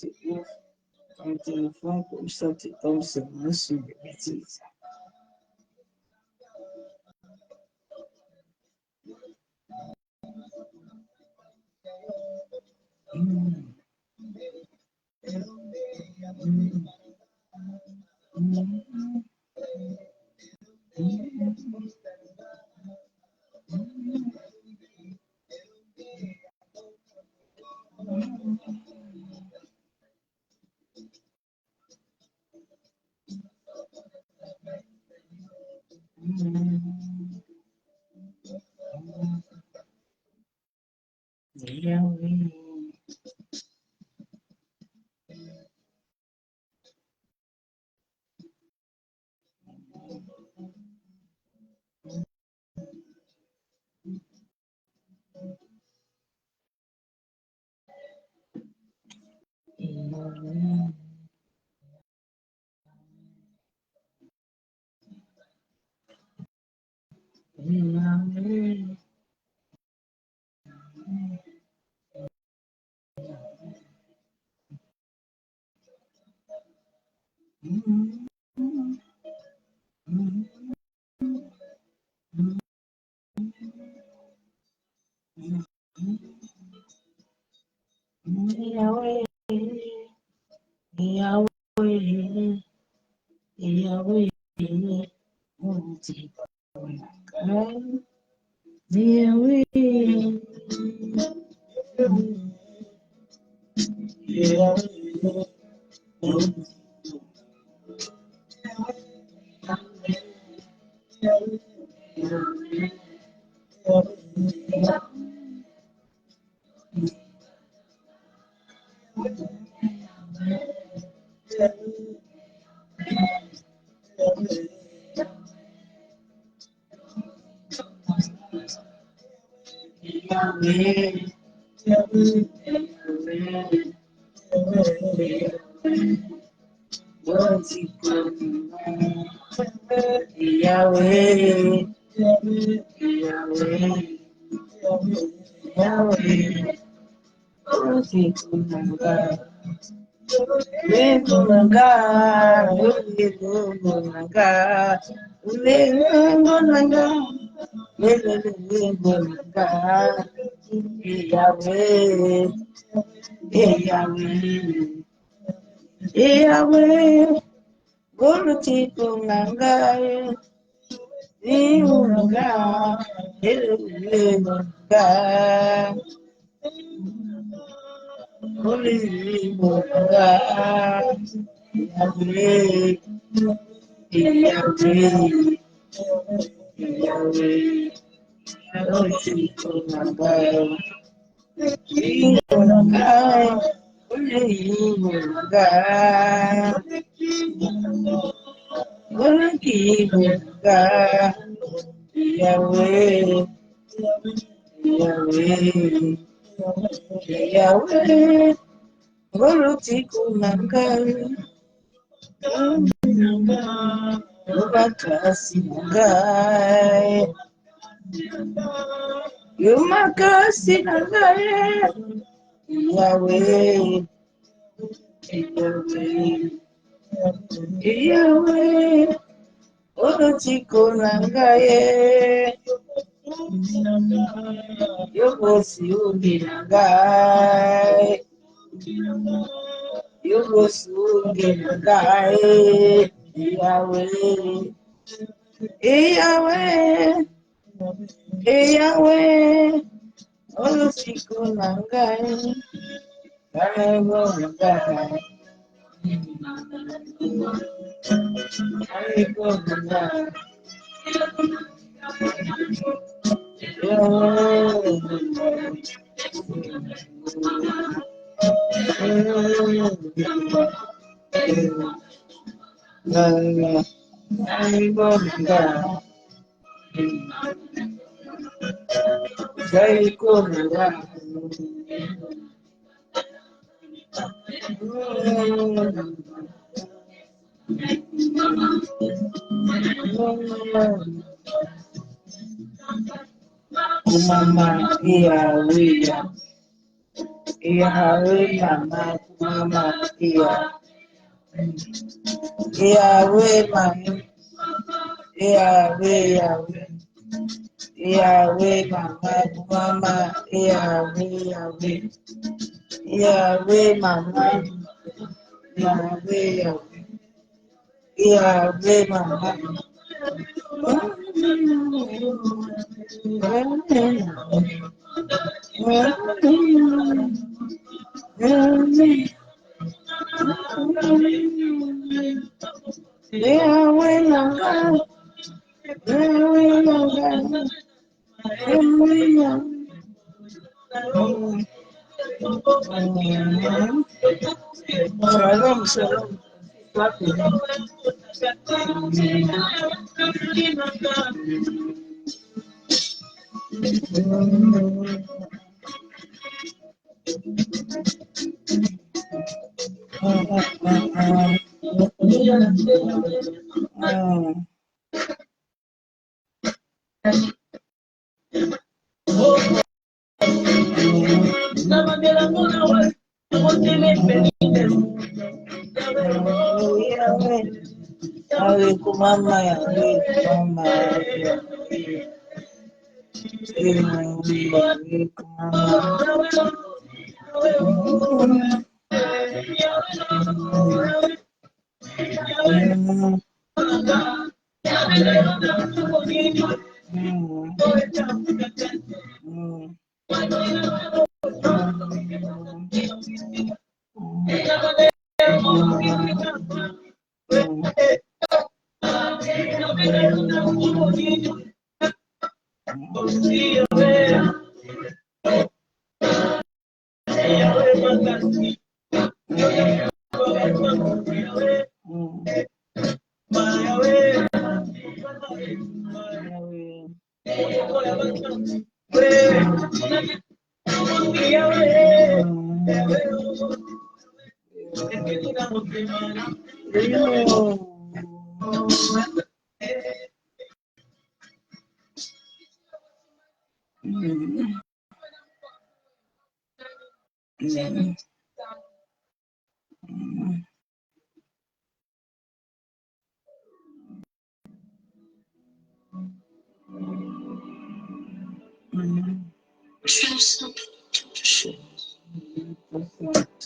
off. Quand le téléphone comme ça, tu tombes seulement sur des bêtises. Yahweh, Yahweh, Yahweh, Yahweh, Mama, Mama, Yahweh, Mama, Yahweh, Yahweh, Yahweh, Mama, Mama, Yahweh, Yahweh, Yahweh, Mama, Yahweh, Yahweh, Yahweh, Mama. Yahweh, Mama, Yahweh, Mama. Shalom, shalom.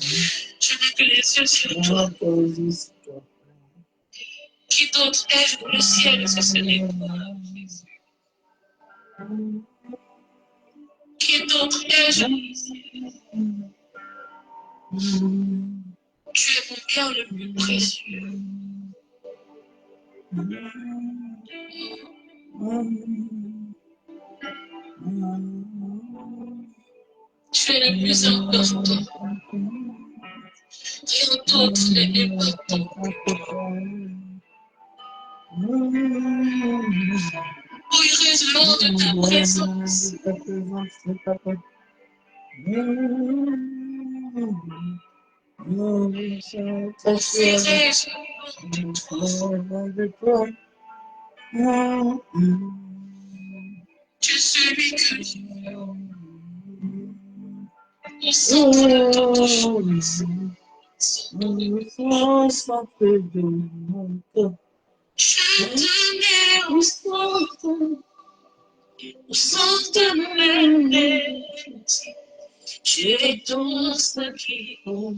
Je n'ai que les yeux sur toi. Qui d'autre est le ciel, ce n'est pas Jésus. Qui d'autre est Jésus? Tu es mon bien le plus précieux. Tu es le plus important. Rien d'autre n'est important. Heureusement de ta présence. Serai-je tu es celui que au centre de ton choix. Je te mets au centre de mes rêves. Tu es tout ce qui compte.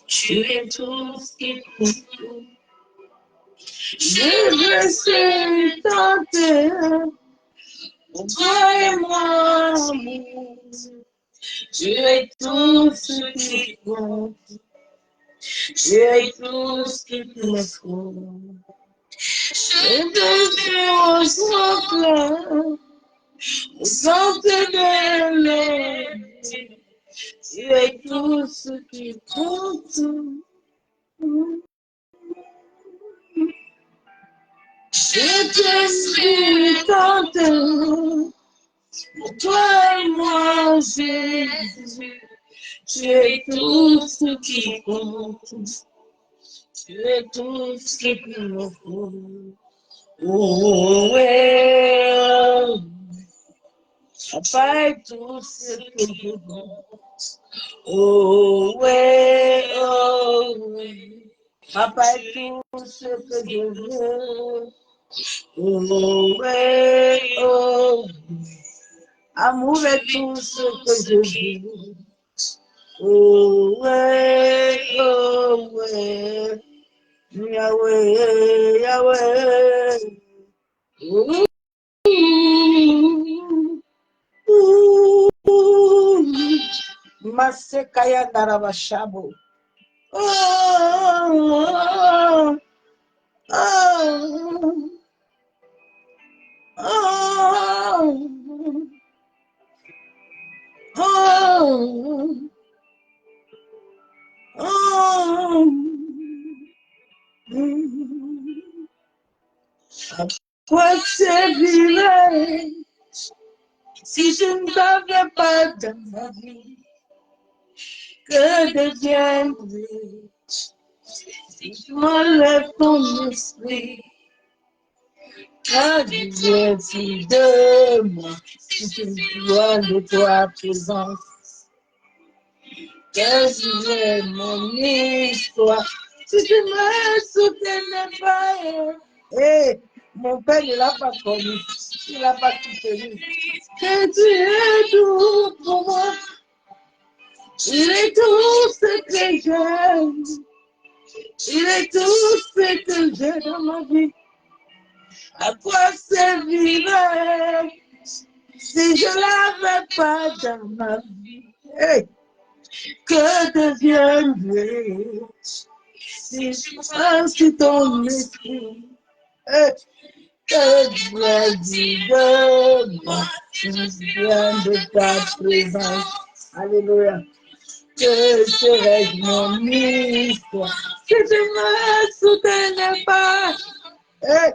Tu es tout ce qui compte. Je veux seul tenter. Toi et moi, tu es tout ce qui compte. Tu es tout ce qu'il me faut. Je te mets au centre de mes. Tu es tout ce qui compte. Je te serai tantôt. Pour toi et moi, Jésus, tu es tout ce qui compte. Tu es tout ce qu'il me faut. Oh, ouais. Papa est tout ce que je veux. Oh ouais, oh ouais. Papa est tout ce que je veux. Oh ouais, oh ouais. Amour est tout ce que je veux. Oh ouais, oh ouais. Yahweh, Yahweh. Ooh, ooh, Masekaya Darabashabo. Oh, oh, oh, oh, oh, à quoi servirait si je ne t'avais pas dans ma vie? Que deviendrait si tu m'enlèves ton esprit? Que deviendrait de moi si tu me loin de ta présence? Que serait mon histoire si tu me soutenais pas? Hey, mon père ne l'a pas connu, il n'a pas soutenu. Que tu es tout pour moi, il est tout ce que j'aime, il est tout ce que j'ai dans ma vie. À quoi servirait si je l'avais pas dans ma vie? Hey, que deviendrait si je pense que ton esprit? Hey, que de moi, je viens de ta présence. Alléluia. Que serait mon histoire si tu me soutenais pas? Hey,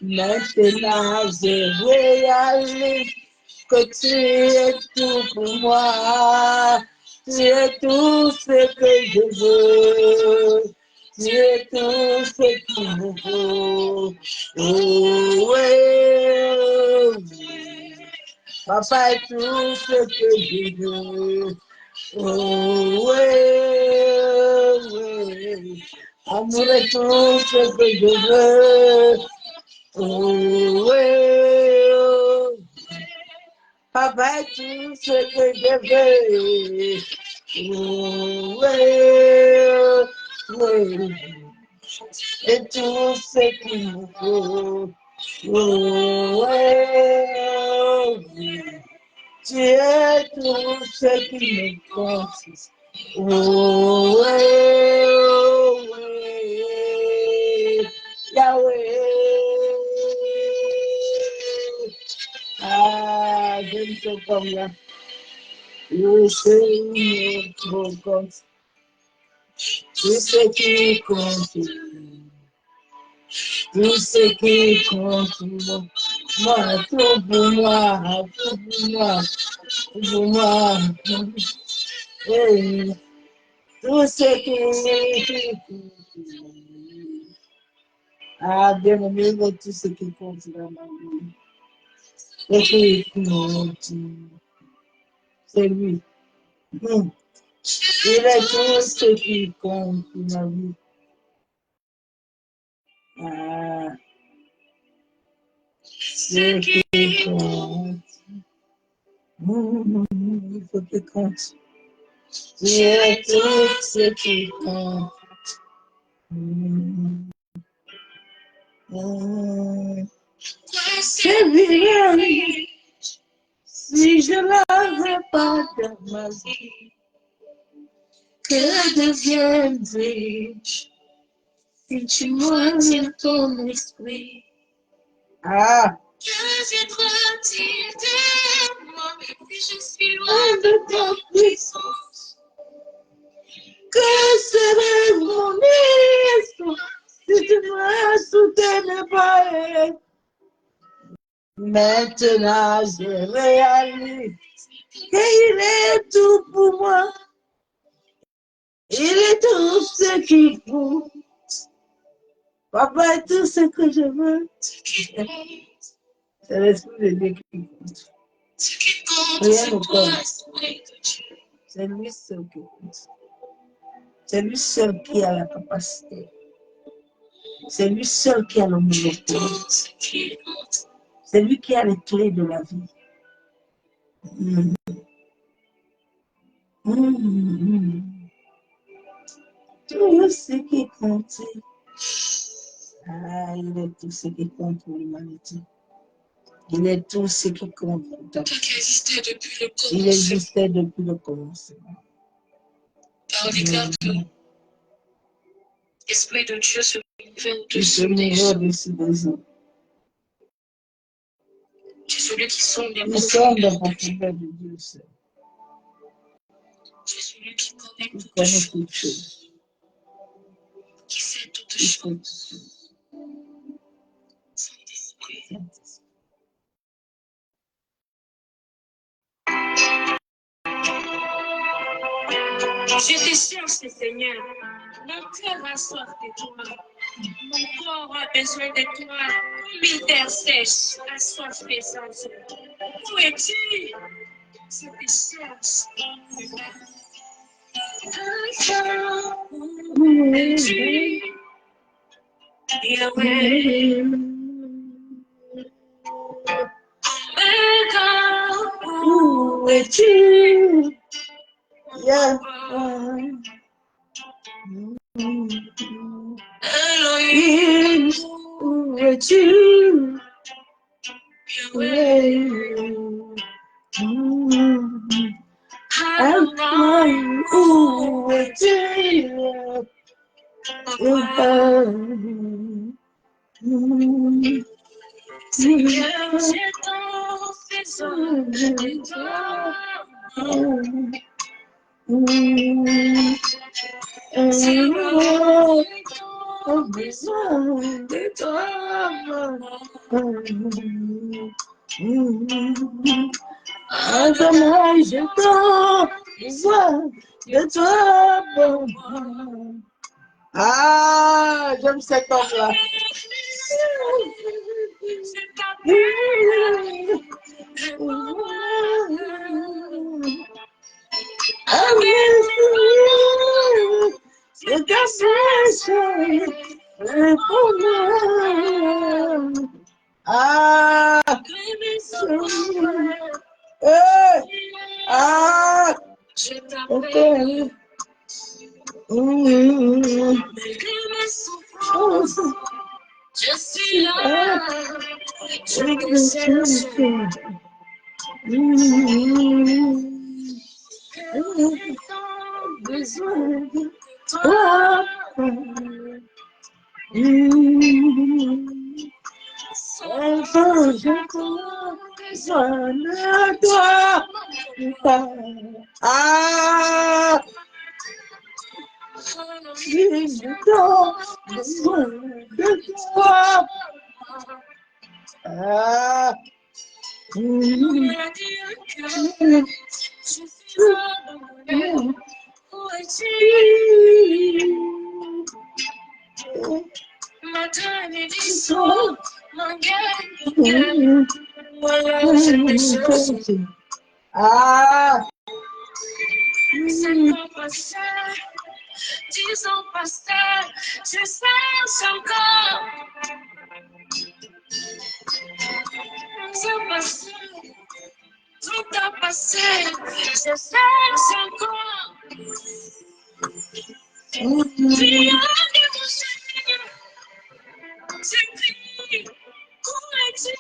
maintenant, je réalise que tu es tout pour moi. Tu es tout ce que je veux. Tu es tout ce qu'il me faut. Oh, oui. Papa est tout ce que je veux. Oh, oui. Amour est tout ce que je veux. Oh, oui. Papa est tout ce que je veux. Oh, oui. Et tout ce qu'il me faut. Oh, oui. Tu es tout ce qui me compte. Oh, Yahweh. Ah, je ne sais pas là. Le Seigneur me compte. Tout ce qui compte. Tout ce qui compte. Moi, tout pour moi, tout pour moi. Pour moi, hey, tout ce qui ah, bien aimé, tout ce qui compte dans ma vie. Ce qui compte, c'est lui. Il est tout ce qui compte dans ma vie. Ah, ce qui compte. Il faut qu'il compte. Tu es tout ce qui compte. C'est bien, si je l'avais pas dans ma vie, que deviendrais-je si tu m'enlèves ton esprit? Ah! Que viendra-t-il de moi si je suis loin de ta puissance? Que serait mon histoire si tu me soutenais pas? Maintenant, je réalise qu'il est tout pour moi. Il est tout ce qu'il faut. Papa est tout ce que je veux. C'est l'esprit de Dieu qui compte. Rien ne compte. C'est lui seul qui compte. C'est lui seul qui a la capacité. C'est lui seul qui a le monopole. C'est lui qui a les clés de la vie. Tout ce qui compte. Ah, il est tout ce qui compte pour l'humanité. Il est tout ce qui compte pour ta vie. Il existait depuis le commencement. L'Esprit de Dieu se révèle dessus des eaux. C'est celui qui sonde les profondeurs de Dieu seul. C'est celui qui connaît toutes choses. Qui sait toutes choses. Saint-Esprit. Je te cherche, Seigneur. Mon cœur a soif de toi. Mon corps a besoin de toi. Comme une terre sèche, a soif de sans eau. Où es-tu? Je te cherche. Où es-tu? Yahweh. Où es-tu? Yahweh. Elohim, où es-tu? Yahweh. Adonai, où es-tu? Seigneur, j'ai tant besoin de toi. Seigneur, j'ai tant besoin de toi. Adonai, j'ai tant besoin de toi. Ah, j'aime cet homme-là. Ah, je t'appelle. Je suis là, je te cherche. J'ai tant besoin de toi. J'ai tant besoin de toi. Ah, j'ai tant besoin de toi. Ah, matin, midi, soir, mon gars, voilà, je te cherche. ah, 5 ans passés, 10 ans passés, je cherche encore. 11 ans passés, 30 ans passés, je cherche encore. Tu as dit mon Seigneur, je prie, où es-tu?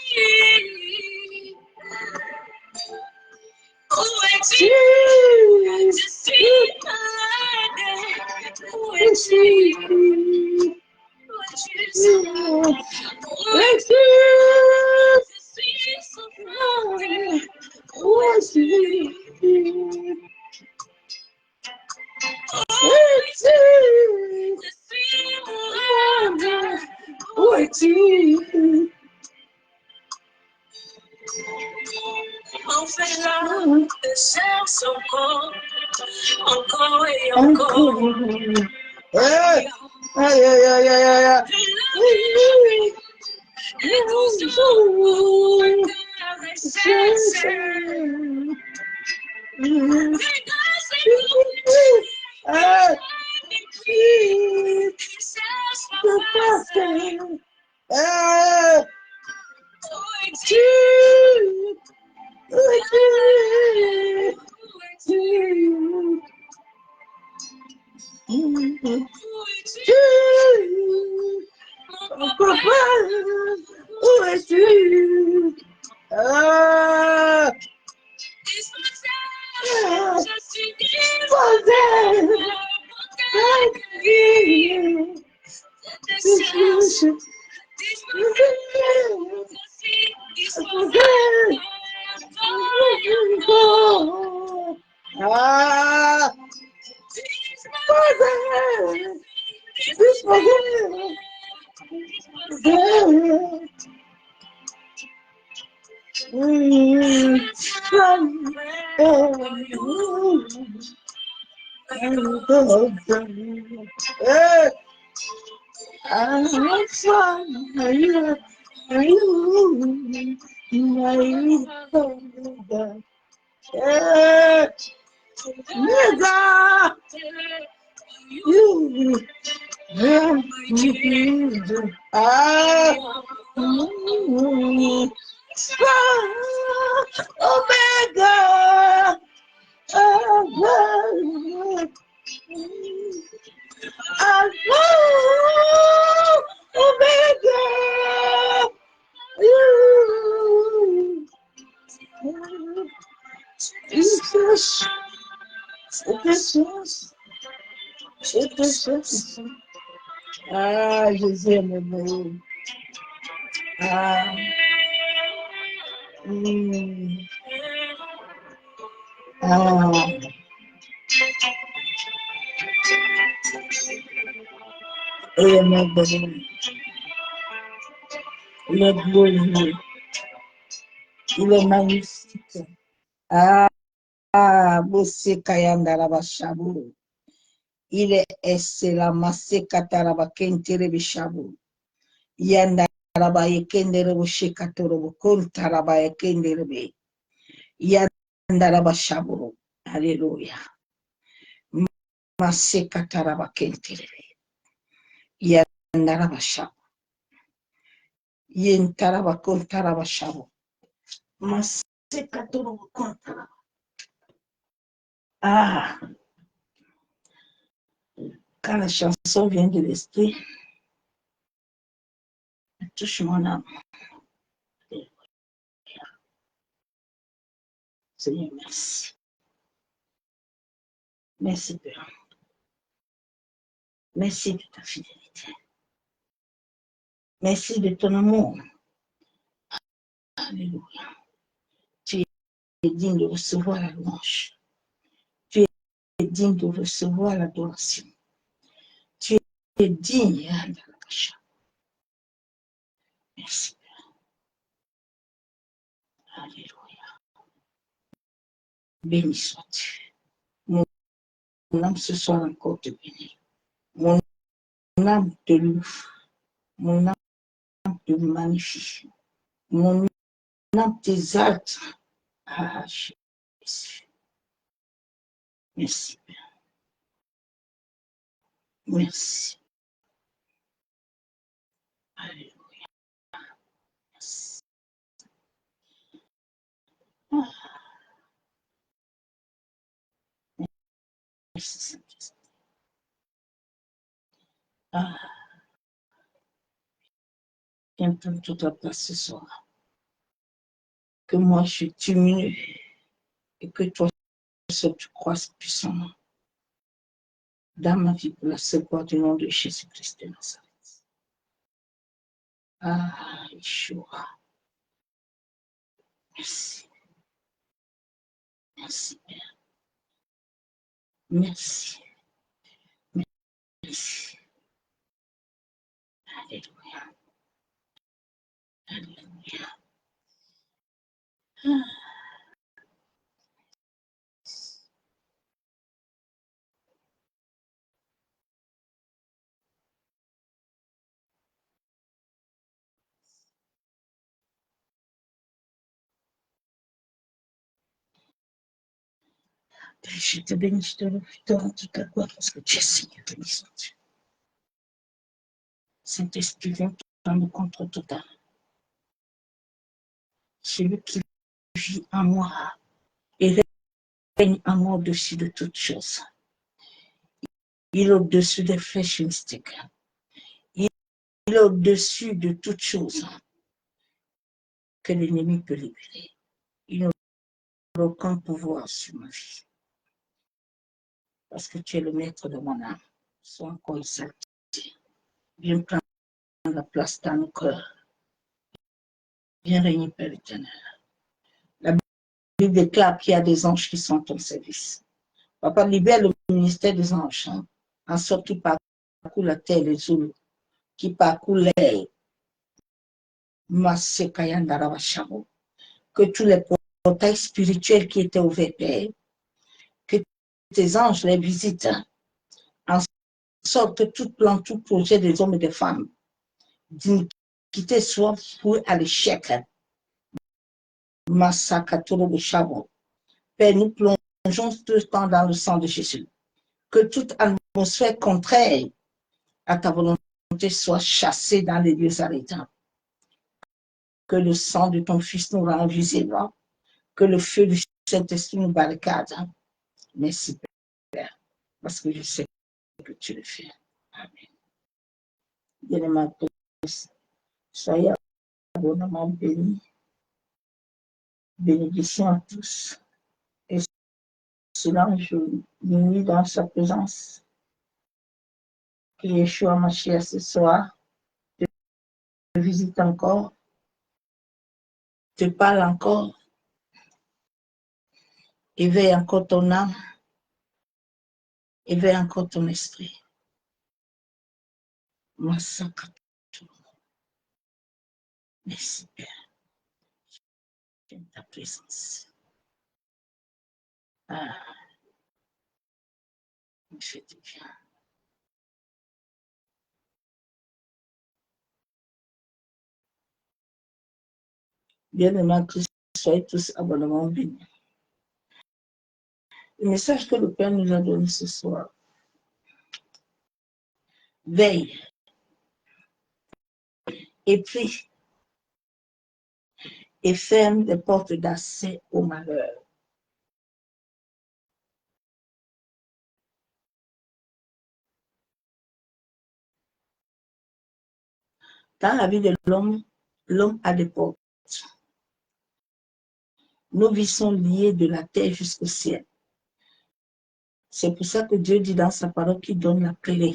Où es-tu? Je suis malade. Où es-tu? Où es-tu, Seigneur? Où es-tu? Je suis souffrante. où es-tu? Où es-tu? Je suis malade. Où es-tu? On fait là, je cherche encore et encore. Aïe, aïe, aïe, aïe, aïe. Où es-tu? Je suis disposée. Omega. Omega. Jesus. Ah, Jésus est mon beau. Ah. Ah. Il est mon beau. Il est beau. Il est magnifique. Ah, Bossé Kayanda Rabashabu. Il est excellent. Massé Kataraba Kentere Bishabu. Yanda Rabaye Kendere Boshekatorobo. Kontarabaye Kendere. Yanda Rabashabu. Alléluia. Massé Kataraba Kentere. Yanda Rabashabu. Yentaraba Kontarabashabu. Massé Katorobo Kontaraba. Ah, quand la chanson vient de l'esprit, elle touche mon âme. Seigneur, merci. Merci, Père. Merci de ta fidélité. Merci de ton amour. Alléluia. Tu es digne de recevoir la louange. Tu es digne de recevoir l'adoration. Tu es digne de la pacha. Merci, Père. Alléluia. Béni sois-tu. Mon âme ce soir encore te bénit. Mon âme te loue. Mon âme te magnifie. Mon âme t'exalte. Ah, Jésus. Merci, Père. Merci. Alléluia. Merci. Ah, merci, Saint-Esprit. Ah, viens prendre toute la place ce soir. Que moi je diminue et que toi seul tu croisses puissamment dans ma vie pour la seule gloire du nom de Jésus-Christ de Nazareth. Ah, Yeshua. Merci. Merci, Père. Merci. Merci. Alléluia. Alléluia. Ah. Je te bénis, je te loue, je te rends toute la gloire parce que tu es Seigneur, béni sois-tu. Saint-Esprit, viens prendre le contrôle total. Celui qui vit en moi et règne en moi au-dessus de toutes choses. Il est au-dessus des flèches mystiques. Il est au-dessus de toutes choses que l'ennemi peut libérer. Il n'a aucun pouvoir sur ma vie. Parce que tu es le maître de mon âme. Sois encore exalté. Viens prendre la place dans nos cœurs. Viens régner, Père éternel. La Bible déclare qu'il y a des anges qui sont à ton service. Papa, libère le ministère des anges, hein, en sorte qu'ils parcourent la terre, les eaux, qui parcourent l'air. Que tous les portails spirituels qui étaient ouverts, Père, que tes anges les visitent, hein, en sorte que tout plan, tout projet des hommes et des femmes d'iniquité soit voué à l'échec. Père, nous plongeons tout le temps dans le sang de Jésus. Que toute atmosphère contraire à ta volonté soit chassée dans les lieux arrêtants. Que le sang de ton Fils nous rende visibles. Que le feu du Saint-Esprit nous barricade. Merci, Père, parce que je sais que tu le fais. Amen. Bien-aimés, soyez abondamment bénis. Bénédiction à tous. Et cela, je m'unis dans sa présence. Que Yeshua Mashiach ce soir te visite encore, te parle encore, éveille encore ton âme, éveille encore ton esprit. Massacre. Merci, Père. J'aime ta présence. Ah, me fait du bien. Bien-aimés Christ, soyez tous abondamment bénis. Le message que le Père nous a donné ce soir. Veille et prie et ferme les portes d'accès au malheur. Dans la vie de l'homme, l'homme a des portes. Nos vies sont liées de la terre jusqu'au ciel. C'est pour ça que Dieu dit dans sa parole qu'il donne la clé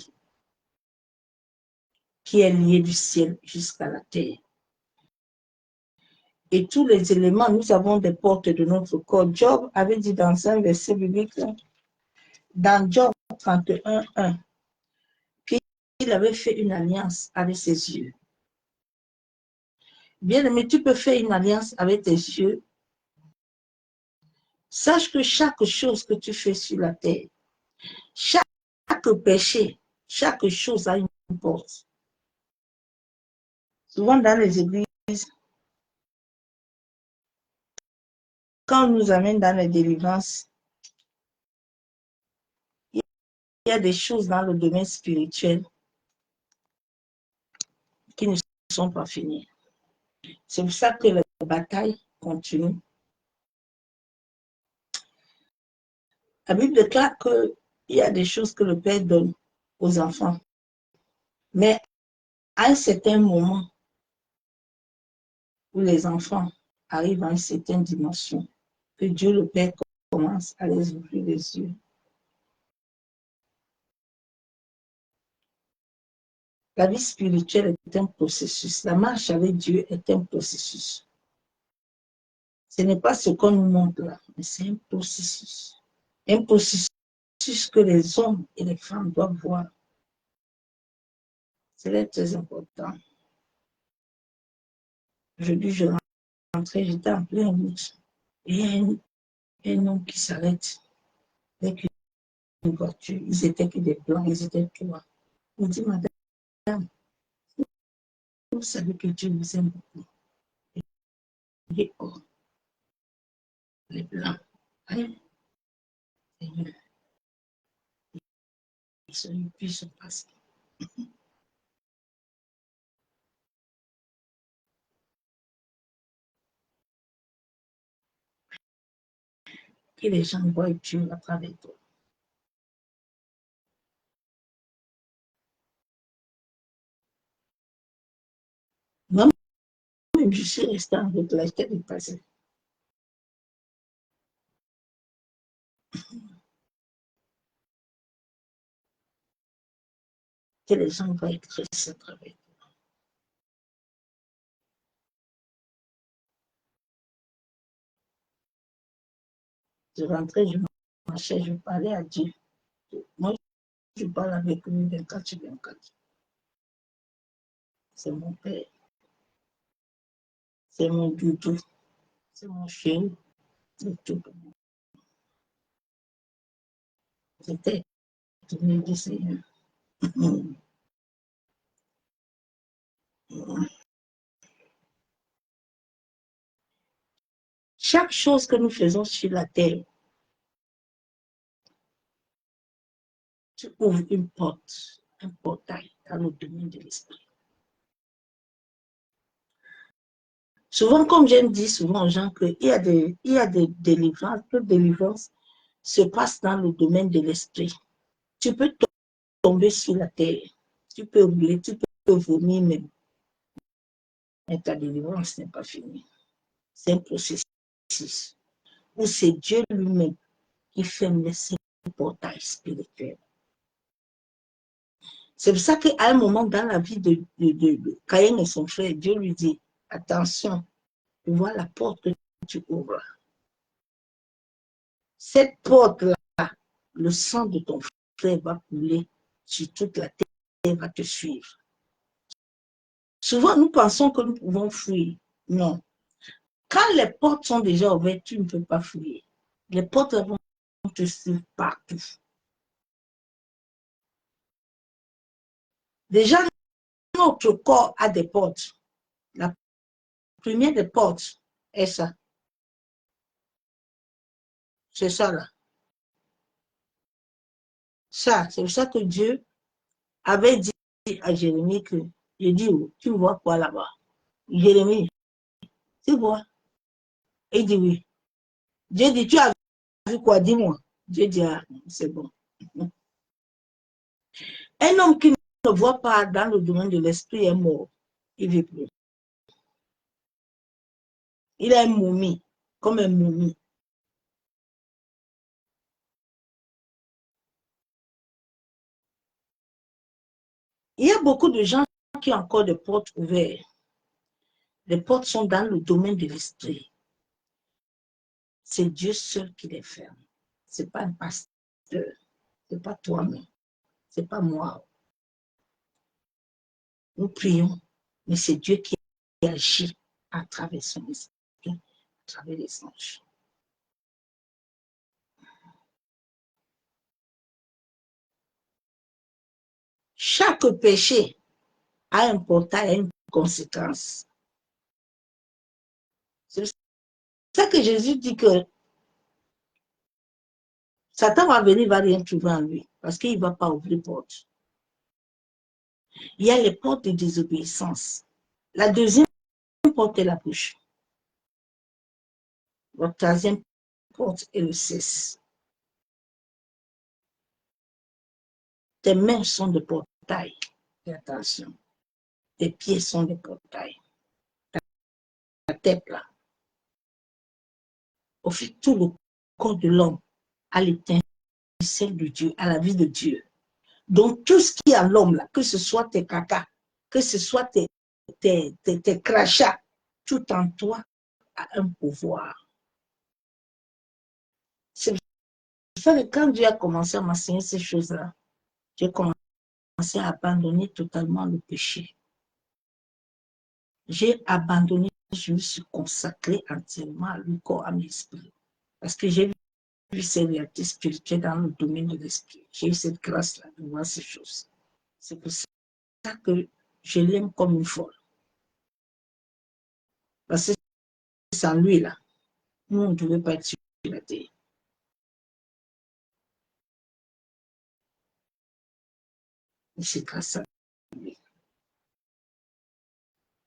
qui est liée du ciel jusqu'à la terre. Et tous les éléments, nous avons des portes de notre corps. Job avait dit dans un verset biblique, dans Job 31:1, qu'il avait fait une alliance avec ses yeux. Bien aimé, tu peux faire une alliance avec tes yeux. Sache que chaque chose que tu fais sur la terre, chaque péché, chaque chose a une porte. Souvent dans les églises, quand on nous amène dans les délivrances, il y a des choses dans le domaine spirituel qui ne sont pas finies. C'est pour ça que les batailles continuent. La Bible déclare qu'il y a des choses que le Père donne aux enfants. Mais à un certain moment où les enfants arrivent à une certaine dimension, que Dieu le Père commence à les ouvrir les yeux. La vie spirituelle est un processus. La marche avec Dieu est un processus. Ce n'est pas ce qu'on nous montre là, mais c'est un processus. Un processus que les hommes et les femmes doivent voir. C'est très important. Aujourd'hui, je rentrais, j'étais en plein route. Et il y a un homme qui s'arrête avec une voiture. Ils étaient que des blancs, ils étaient trois. Il dit, madame, vous savez que Dieu vous aime beaucoup. Il dit, oh, les blancs. Hein? Seigneur, il puisse se passer. Que les gens voient Dieu à travers toi. Moi-même, je suis restée avec la tête dépassée. Que les gens voient Christ à travers toi. Je rentrais, je marchais, je parlais à Dieu. Moi, je parle avec lui 24 sur 24. C'est mon père. C'est mon doudou. C'est mon chéri. C'est tout. C'était tourné du Seigneur. Chaque chose que nous faisons sur la terre, tu ouvres une porte, un portail dans le domaine de l'esprit. Souvent, comme j'aime dire souvent aux gens qu'il y a des délivrances, toute délivrance se passe dans le domaine de l'esprit. Tu peux tomber sur la terre, tu peux oublier, tu peux vomir même. Mais ta délivrance n'est pas finie. C'est un processus où c'est Dieu lui-même qui ferme ces portails spirituels. C'est pour ça qu'à un moment dans la vie de Caïn et son frère, Dieu lui dit, attention, tu vois la porte que tu ouvres. Cette porte-là, le sang de ton frère va couler sur toute la terre, va te suivre. Souvent, nous pensons que nous pouvons fuir. Non. Quand les portes sont déjà ouvertes, tu ne peux pas fuir. Les portes vont te suivre partout. Déjà, notre corps a des portes. La première des portes est ça. C'est ça là. Ça, c'est pour ça que Dieu avait dit à Jérémie que, je dis, oh, tu vois quoi là-bas? Jérémie, tu vois? Et il dit oui. Dieu dit, tu as vu quoi? Dis-moi. Dieu dit, ah, c'est bon. Un homme qui ne voit pas dans le domaine de l'esprit est mort. Il ne vit plus. Il est une momie, comme un momie. Il y a beaucoup de gens qui ont encore des portes ouvertes. Les portes sont dans le domaine de l'esprit. C'est Dieu seul qui les ferme. Ce n'est pas un pasteur. Ce n'est pas toi-même. Ce n'est pas moi. Nous prions, mais c'est Dieu qui agit à travers son esprit, à travers les anges. Chaque péché a un portail, a une conséquence. C'est ça que Jésus dit que Satan va venir, il ne va rien trouver en lui, parce qu'il ne va pas ouvrir les portes. Il y a les portes de désobéissance. La deuxième porte est la bouche. La troisième porte est le cesse. Tes mains sont des portails. Fais attention. Tes pieds sont des portails. Ta tête là. Au fait, tout le corps de l'homme a l'étincelle de Dieu, à la vie de Dieu. Donc, tout ce qui est à l'homme là, que ce soit tes caca, que ce soit tes crachats, tout en toi a un pouvoir. C'est pour ça que quand Dieu a commencé à m'enseigner ces choses-là, j'ai commencé à abandonner totalement le péché. J'ai abandonné, je me suis consacrée entièrement à lui, corps, à mon esprit. Parce que j'ai vu ces réalités spirituelles dans le domaine de l'esprit. J'ai eu cette grâce-là de voir ces choses. C'est pour ça que je l'aime comme une folle. Parce que sans lui, là, nous, on ne devait pas être sur la terre. c'est grâce à lui.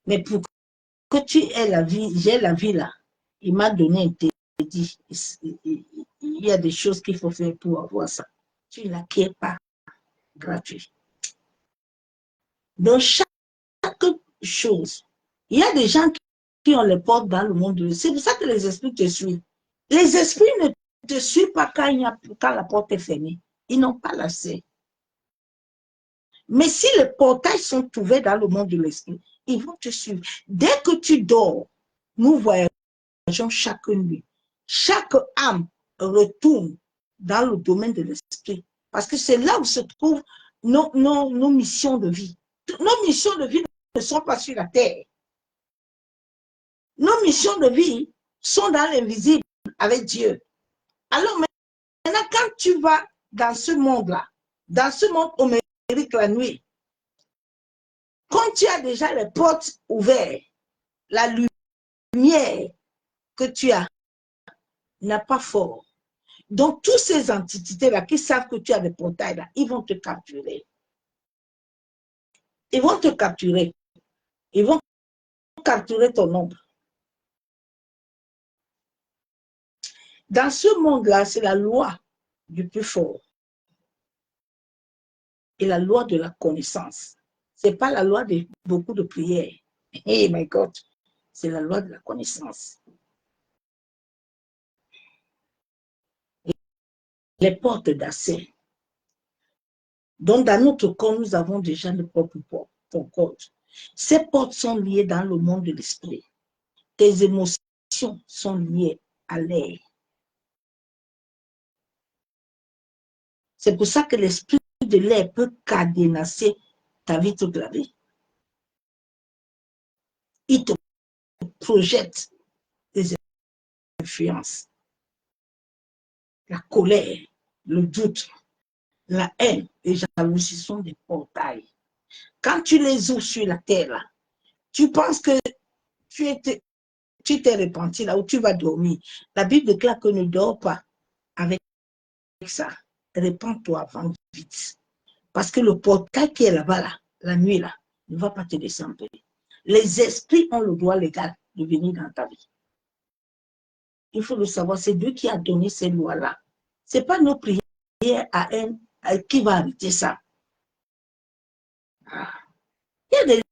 Mais pour que tu aies la vie, j'ai la vie là, il m'a donné un interdit. Il y a des choses qu'il faut faire pour avoir ça. Tu ne l'acquiers pas gratuit. Dans chaque chose, il y a des gens qui ont les portes dans le monde. C'est pour ça que les esprits te suivent. Les esprits ne te suivent pas quand la porte est fermée. Ils n'ont pas l'accès. Mais si les portails sont ouverts dans le monde de l'esprit, ils vont te suivre. Dès que tu dors, nous voyageons chaque nuit. Chaque âme retourne dans le domaine de l'esprit. Parce que c'est là où se trouvent nos missions de vie. Nos missions de vie ne sont pas sur la terre. Nos missions de vie sont dans l'invisible avec Dieu. Alors maintenant, quand tu vas dans ce monde-là, dans ce monde homérique la nuit, quand tu as déjà les portes ouvertes, la lumière que tu as n'a pas fort. Donc, toutes ces entités-là qui savent que tu as des portails, là, ils vont te capturer. Ils vont te capturer. Ils vont capturer ton ombre. Dans ce monde-là, c'est la loi du plus fort et la loi de la connaissance. Ce n'est pas la loi de beaucoup de prières. Hey my God, c'est la loi de la connaissance. Les portes d'accès. Donc, dans notre corps, nous avons déjà nos propres portes. Ces portes sont liées dans le monde de l'esprit. Tes émotions sont liées à l'air. C'est pour ça que l'esprit de l'air peut cadenasser ta vie toute la vie. Il te projette des influences. La colère, le doute, la haine, les jalousies sont des portails. Quand tu les ouvres sur la terre, là, tu penses que tu t'es repenti là où tu vas dormir. La Bible déclare que ne dors pas avec ça. Répands-toi avant vite. Parce que le portail qui est là-bas, là, la nuit, là, ne va pas te descendre. Les esprits ont le droit légal de venir dans ta vie. Il faut le savoir, c'est Dieu qui a donné ces lois-là. Ce n'est pas nos prières à elle qui va arrêter ça. Il y a des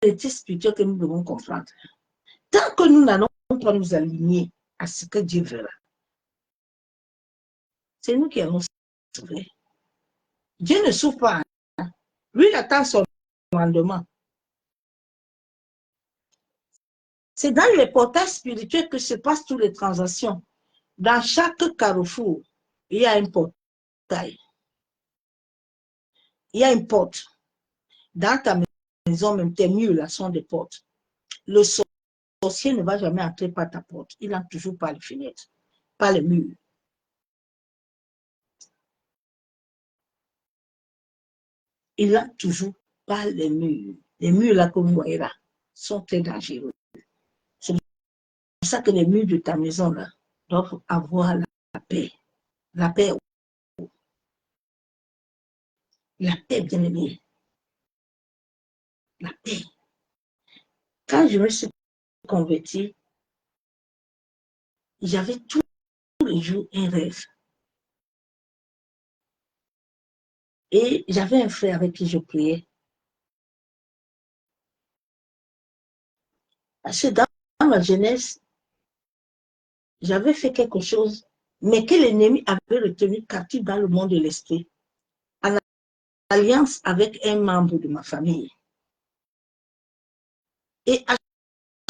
réalités spirituelles que nous devons comprendre. Tant que nous n'allons pas nous aligner à ce que Dieu verra, c'est nous qui allons souffrir. Dieu ne souffre pas. Hein. Lui, il attend son rendement. C'est dans les portails spirituels que se passent toutes les transactions. Dans chaque carrefour, il y a un portail. Il y a une porte. Dans ta maison, même tes murs là sont des portes. Le sorcier ne va jamais entrer par ta porte. Il entre toujours par les fenêtres, par les murs. Il entre toujours par les murs. Les murs là que vous voyez là sont très dangereux. C'est pour ça que les murs de ta maison là doivent avoir la paix. La paix. La paix, bien aimé. La paix. Quand je me suis convertie, j'avais tous les jours un rêve. Et j'avais un frère avec qui je priais. Parce que dans ma jeunesse, j'avais fait quelque chose, mais que l'ennemi avait retenu captif dans le monde de l'esprit, en alliance avec un membre de ma famille. Et à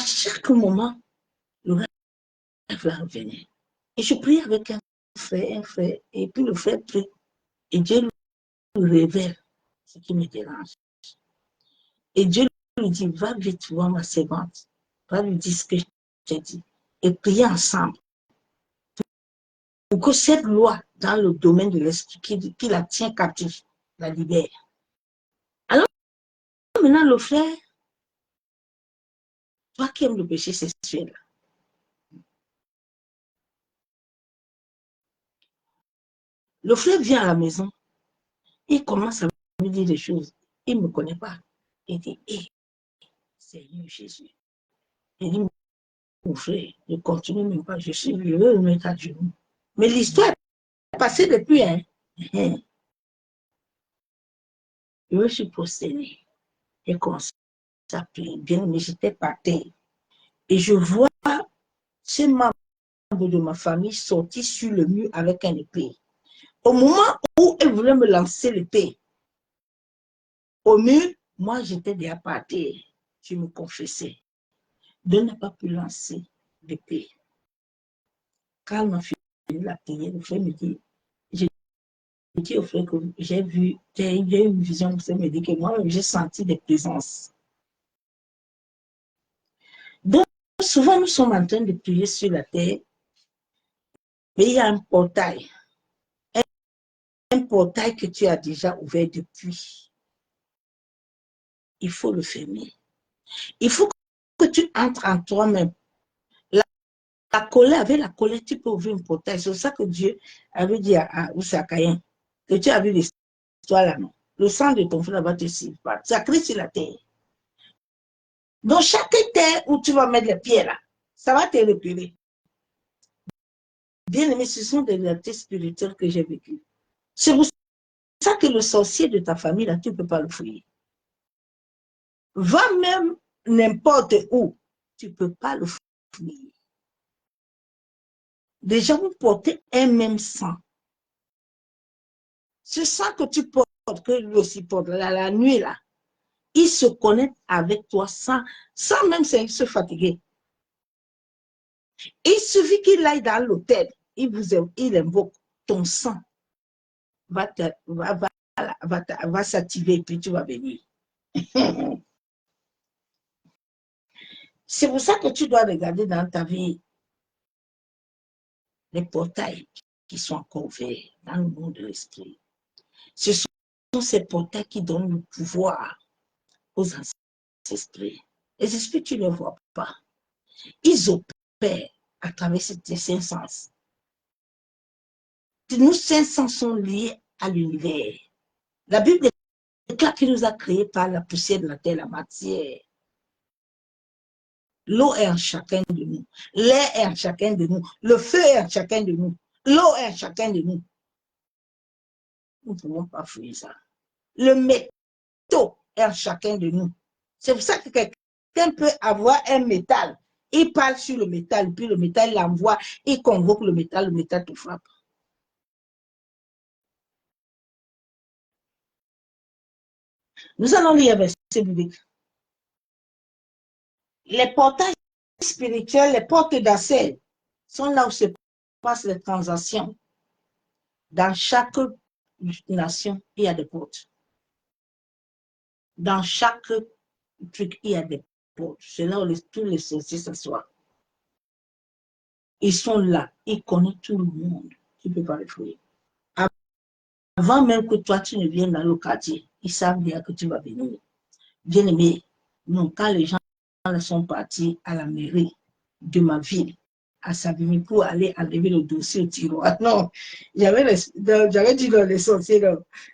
chaque moment, le rêve va revenir. Et je prie avec un frère, et puis le frère prie, et Dieu lui révèle ce qui me dérange. Et Dieu lui dit, va vite voir ma servante, va lui dire ce que j'ai dit, et prier ensemble. Pour que cette loi dans le domaine de l'esprit qui la tient captive, la libère. Alors maintenant, le frère, toi qui aimes le péché sexuel, le frère vient à la maison, il commence à lui dit des choses. Il ne me connaît pas. Il dit, hé, Seigneur Jésus. Il dit, mon frère, je continue même pas, je suis heureux de mettre à genoux. Mais l'histoire est passée depuis, hein. Je me suis postéré. Et commencé à prier. Bien, mais j'étais par terre. Et je vois ces membres de ma famille sortir sur le mur avec un épée. Au moment où elle voulait me lancer l'épée, au mur, moi j'étais déjà par terre. Je me confessais. Dieu n'a pas pu lancer l'épée. Quand on a fini la prière, le frère me dit, j'ai dit au frère que j'ai vu, j'ai eu une vision, le frère me dit que moi j'ai senti des présences. Donc, souvent nous sommes en train de prier sur la terre, mais il y a un portail que tu as déjà ouvert depuis. Il faut le fermer. Il faut que tu entres en toi-même. La colère, avec la colère, tu peux ouvrir un portail. C'est ça que Dieu avait dit à Oussakayen, que tu as vu l'histoire là, non? Le sang de ton frère va te suivre. Ça crie sur la terre. Donc, chaque terre où tu vas mettre les pieds là, ça va te repérer. Bien aimé, ce sont des réalités spirituelles que j'ai vécues. C'est pour ça que le sorcier de ta famille là, tu ne peux pas le fouiller. Va même n'importe où, tu ne peux pas le fouiller. Déjà, vous portez un même sang. Ce sang que tu portes, que lui aussi porte, la nuit là, il se connecte avec toi sans même se fatiguer. Il suffit qu'il aille dans l'hôtel, il invoque ton sang, va s'activer et puis tu vas venir. C'est pour ça que tu dois regarder dans ta vie les portails qui sont encore ouverts dans le monde de l'esprit. Ce sont ces portails qui donnent le pouvoir aux anciens esprits. Les esprits, tu ne les vois pas. Ils opèrent à travers ces cinq sens. Nos cinq sens sont liés à l'univers. La Bible déclare qu'il nous a créés par la poussière de la terre, la matière. L'eau est en chacun de nous. L'air est en chacun de nous. Le feu est en chacun de nous. L'eau est en chacun de nous. Nous ne pouvons pas fouiller ça. Le métaux est en chacun de nous. C'est pour ça que quelqu'un peut avoir un métal. Il parle sur le métal, puis le métal l'envoie, il convoque le métal te frappe. Nous allons lire un verset biblique. Les portails spirituels, les portes d'accès sont là où se passent les transactions. Dans chaque nation, il y a des portes. Dans chaque truc, il y a des portes. C'est là où tous les sorciers s'assoient. Ils sont là, ils connaissent tout le monde. Tu ne peux pas les fouiller. Avant même que toi, tu ne viennes dans le quartier, ils savent bien que tu vas venir. Bien aimé, non, quand les gens sont partis à la mairie de ma ville, à Savigny, pour aller enlever le dossier au tiroir. Non, j'avais dit dans les sorciers,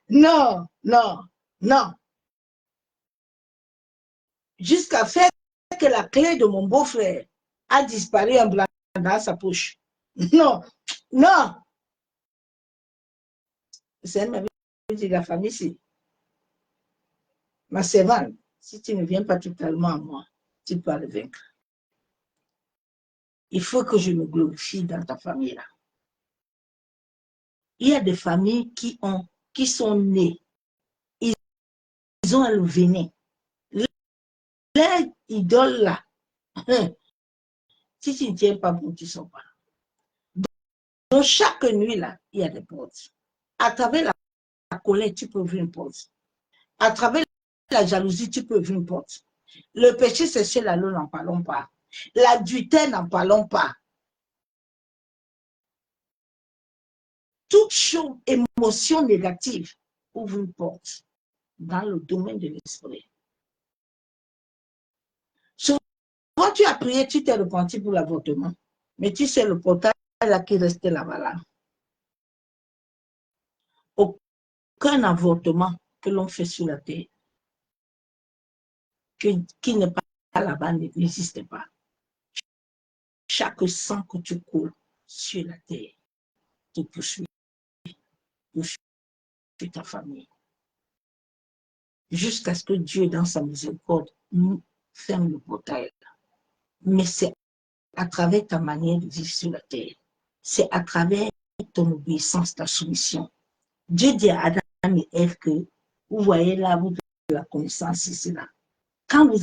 non, non, non. Jusqu'à faire que la clé de mon beau-frère a disparu en blanc dans sa poche. Non, non. C'est ma vie, la famille, c'est ma servante. Si tu ne viens pas totalement à moi, tu peux le vaincre. Il faut que je me glorifie dans ta famille là. Il y a des familles qui sont nées. Ils ont le venin. Les idoles là, si tu ne tiens pas bon, tu ne sors pas. Donc chaque nuit là, il y a des portes. À travers la colère, tu peux ouvrir une porte. À travers la jalousie, tu peux ouvrir une porte. Le péché sexuel, là, nous n'en parlons pas. L'adultère, n'en parlons pas. Toute chose, émotion négative, ouvre une porte dans le domaine de l'esprit. Souvent, tu as prié, tu t'es repenti pour l'avortement, mais tu sais le portail là qui restait là-bas là. Aucun avortement que l'on fait sur la terre, qui n'est pas là-bas, n'existe pas. Chaque sang que tu coules sur la terre te poursuit ta famille. Jusqu'à ce que Dieu, dans sa miséricorde, nous ferme le portail. Mais c'est à travers ta manière de vivre sur la terre. C'est à travers ton obéissance, ta soumission. Dieu dit à Adam et Ève que, vous voyez là, vous avez la connaissance ici, là. Quand vous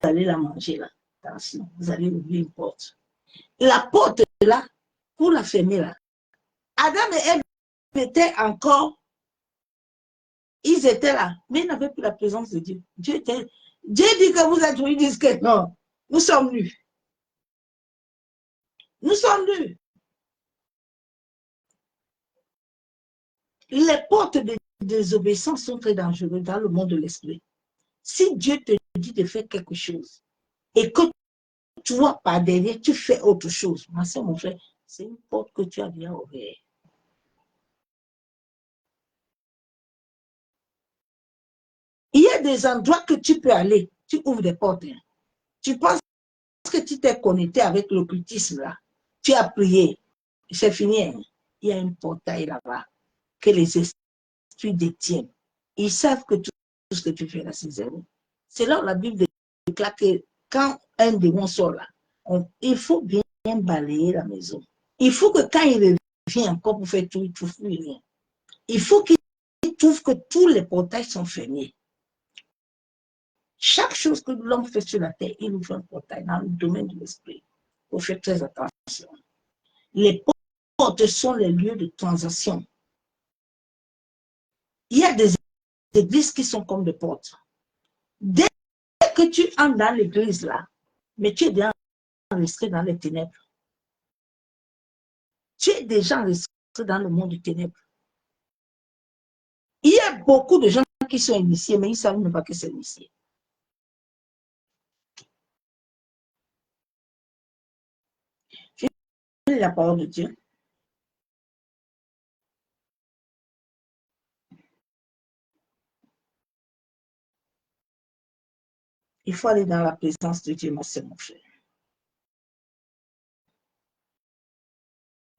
allez la manger, là, attention, vous allez ouvrir une porte. La porte là, pour la fermer là, Adam et Ève étaient encore, ils étaient là, mais ils n'avaient plus la présence de Dieu. Dieu dit que vous êtes, ils disent que non, nous sommes nus. Nous sommes nus. Les portes de désobéissance sont très dangereuses dans le monde de l'esprit. Si Dieu te dit de faire quelque chose et que toi, par derrière, tu fais autre chose, ma soeur, mon frère, c'est une porte que tu as bien ouverte. Il y a des endroits que tu peux aller, tu ouvres des portes. Hein. Tu penses que tu t'es connecté avec l'occultisme là, tu as prié, c'est fini. Hein. Il y a un portail là-bas que les esprits détiennent. Ils savent que tout ce que tu fais là, c'est zéro. C'est là où la Bible déclare que quand un démon sort là, il faut bien balayer la maison. Il faut que quand il revient encore pour faire tout, il ne trouve plus rien. Il faut qu'il trouve que tous les portails sont fermés. Chaque chose que l'homme fait sur la terre, il ouvre un portail dans le domaine de l'esprit. Il faut faire très attention. Les portes sont les lieux de transaction. Il y a des églises qui sont comme des portes. Dès que tu entres dans l'église là, mais tu es déjà enregistré dans les ténèbres. Tu es déjà enregistré dans le monde des ténèbres. Il y a beaucoup de gens qui sont initiés, mais ils ne savent même pas que c'est initié. La parole de Dieu. Il faut aller dans la présence de Dieu, ma soeur, mon frère.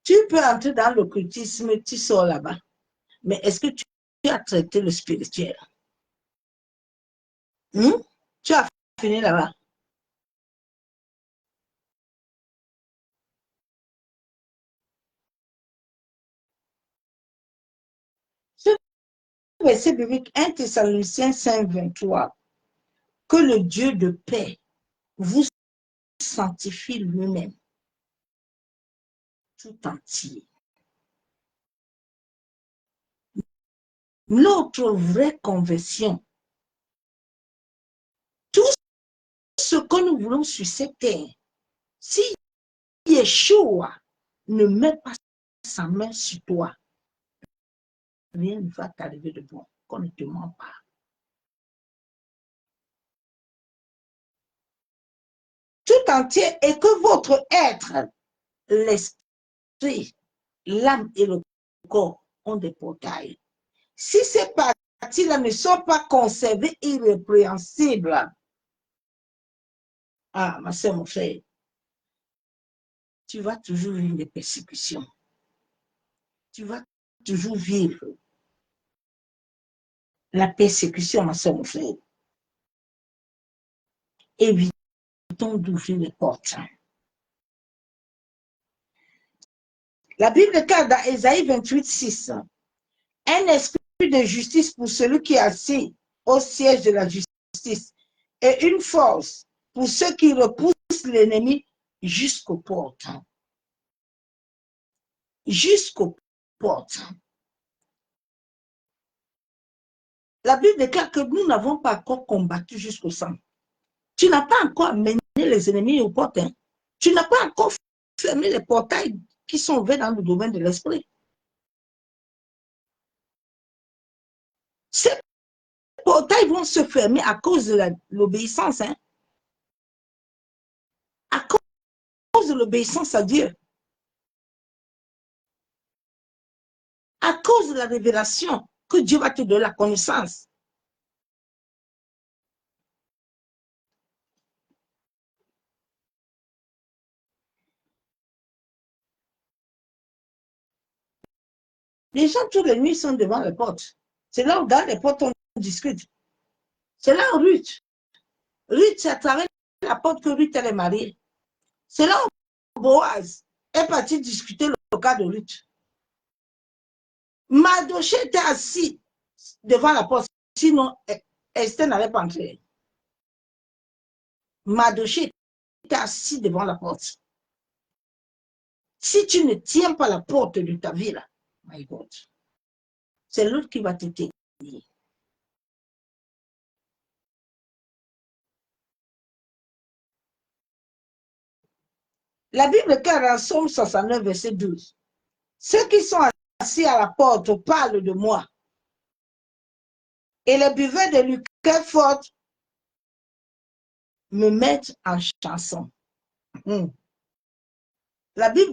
Tu peux entrer dans l'occultisme, tu sors là-bas. Mais est-ce que tu as traité le spirituel? Tu as fini là-bas. Ce verset biblique 1 Thessaloniciens 5, 23, que le Dieu de paix vous sanctifie lui-même tout entier. Notre vraie conversion, tout ce que nous voulons sur cette terre, si Yeshua ne met pas sa main sur toi, rien ne va t'arriver de bon, qu'on ne te ment pas. Tout entier et que votre être, l'esprit, l'âme et le corps ont des portails. Si ces parties-là ne sont pas conservées irrépréhensibles, ah, ma soeur, mon frère, tu vas toujours vivre des persécutions. Tu vas toujours vivre la persécution, ma soeur, mon frère. Évitons d'ouvrir les portes. La Bible déclare dans Ésaïe 28, 6, un esprit de justice pour celui qui est assis au siège de la justice et une force pour ceux qui repoussent l'ennemi jusqu'aux portes. Jusqu'aux portes. La Bible déclare que nous n'avons pas encore combattu jusqu'au sang. Tu n'as pas encore mené les ennemis aux portes. Hein. Tu n'as pas encore fermé les portails qui sont ouverts dans le domaine de l'esprit. Ces portails vont se fermer à cause de l'obéissance. Hein. À cause de l'obéissance à Dieu. À cause de la révélation que Dieu va te donner la connaissance. Les gens, toutes les nuits, sont devant les portes. C'est là où, dans les portes, on discute. C'est là où Ruth. Ruth, c'est à travers la porte que Ruth, elle est mariée. C'est là où Boaz est parti discuter le cas de Ruth. Mardoché était assis devant la porte, sinon Esther n'allait pas entrer. Mardoché était assis devant la porte. Si tu ne tiens pas la porte de ta vie, là, my God, c'est l'autre qui va te tenir. La Bible déclare dans Somme 69, verset 12. Ceux qui sont assis à la porte parlent de moi. Et les buveurs de liqueur forte me mettent en chanson. La Bible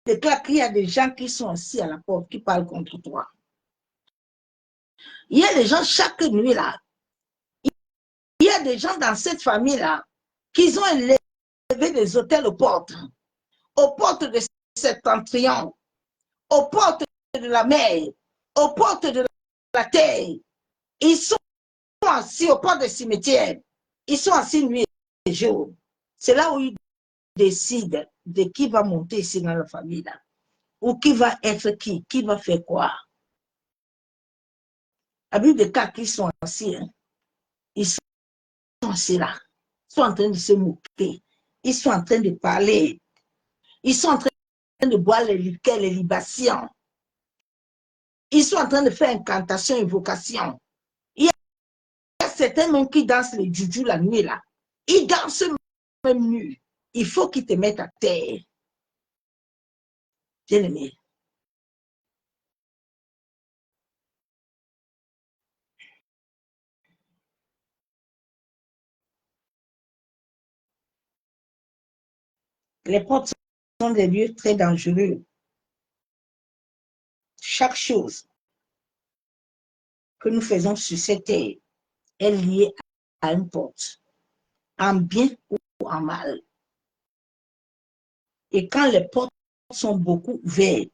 déclare qu'il y a des gens qui sont assis à la porte qui parlent contre toi. Il y a des gens chaque nuit là. Il y a des gens dans cette famille là qui ont élevé des hôtels aux portes de Septentrion, aux portes de la mer, aux portes de la terre. Ils sont assis aux portes des cimetières. Ils sont assis nuit et jour. C'est là où ils décident de qui va monter ici dans la famille là. Ou qui va être qui va faire quoi. La Bible des cas qui sont assis, hein, ils sont assis là. Ils sont en train de se moquer. Ils sont en train de parler. Ils sont en train de boire les liqueurs, les libations. Ils sont en train de faire incantation, invocation. Il y a certains même qui dansent les juju la nuit là. Ils dansent même nu. Il faut qu'ils te mettent à terre. Bien-aimé. Les portes sont des lieux très dangereux. Chaque chose que nous faisons sur cette terre est liée à une porte, en bien ou en mal. Et quand les portes sont beaucoup ouvertes,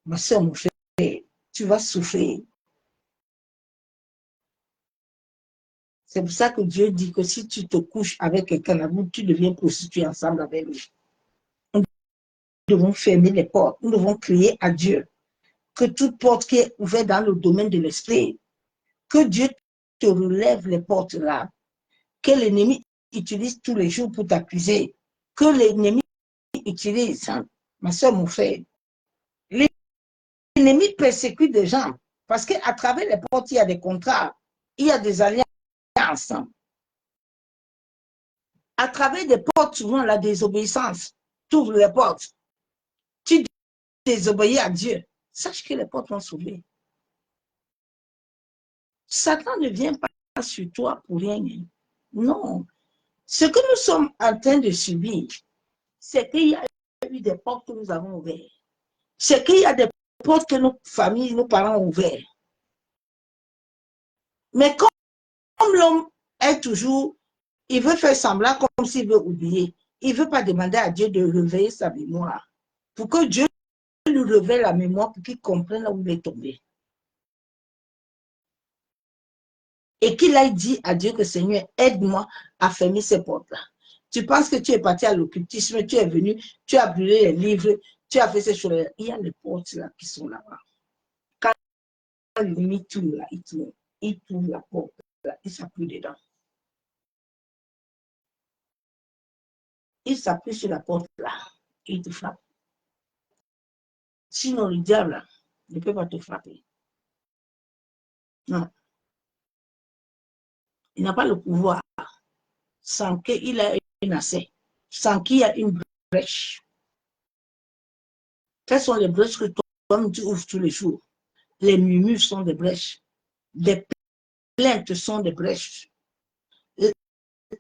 ma soeur, mon frère, tu vas souffrir. C'est pour ça que Dieu dit que si tu te couches avec quelqu'un, tu deviens prostituée ensemble avec lui. Nous devons fermer les portes. Nous devons crier à Dieu que toute porte qui est ouverte dans le domaine de l'esprit, que Dieu te relève les portes là, que l'ennemi utilise tous les jours pour t'accuser, que l'ennemi utilise, hein, ma soeur, mon frère, l'ennemi persécute des gens parce qu'à travers les portes, il y a des contrats, il y a des alliances. À travers des portes, souvent la désobéissance, tu ouvres les portes, tu désobéis à Dieu. Sache que les portes vont s'ouvrir. Satan ne vient pas sur toi pour rien. Non. Ce que nous sommes en train de subir, c'est qu'il y a eu des portes que nous avons ouvertes. C'est qu'il y a des portes que nos familles, nos parents ont ouvertes. Mais comme l'homme est toujours, il veut faire semblant comme s'il veut oublier. Il ne veut pas demander à Dieu de réveiller sa mémoire. Pour que Dieu lui révèle la mémoire pour qu'il comprenne là où il est tombé. Et qu'il aille dire à Dieu que Seigneur, aide-moi à fermer ces portes-là. Tu penses que tu es parti à l'occultisme, tu es venu, tu as brûlé les livres, tu as fait ces choses-là. Il y a les portes là qui sont là-bas. Quand l'ennemi tourne là, il tourne la porte là, il s'appuie dedans. Il s'appuie sur la porte là, il te frappe. Sinon, le diable là, ne peut pas te frapper. Non. Il n'a pas le pouvoir sans qu'il ait une accès, sans qu'il y ait une brèche. Quelles sont les brèches que toi, tu ouvres tous les jours? Les murmures sont des brèches. Les plaintes sont des brèches.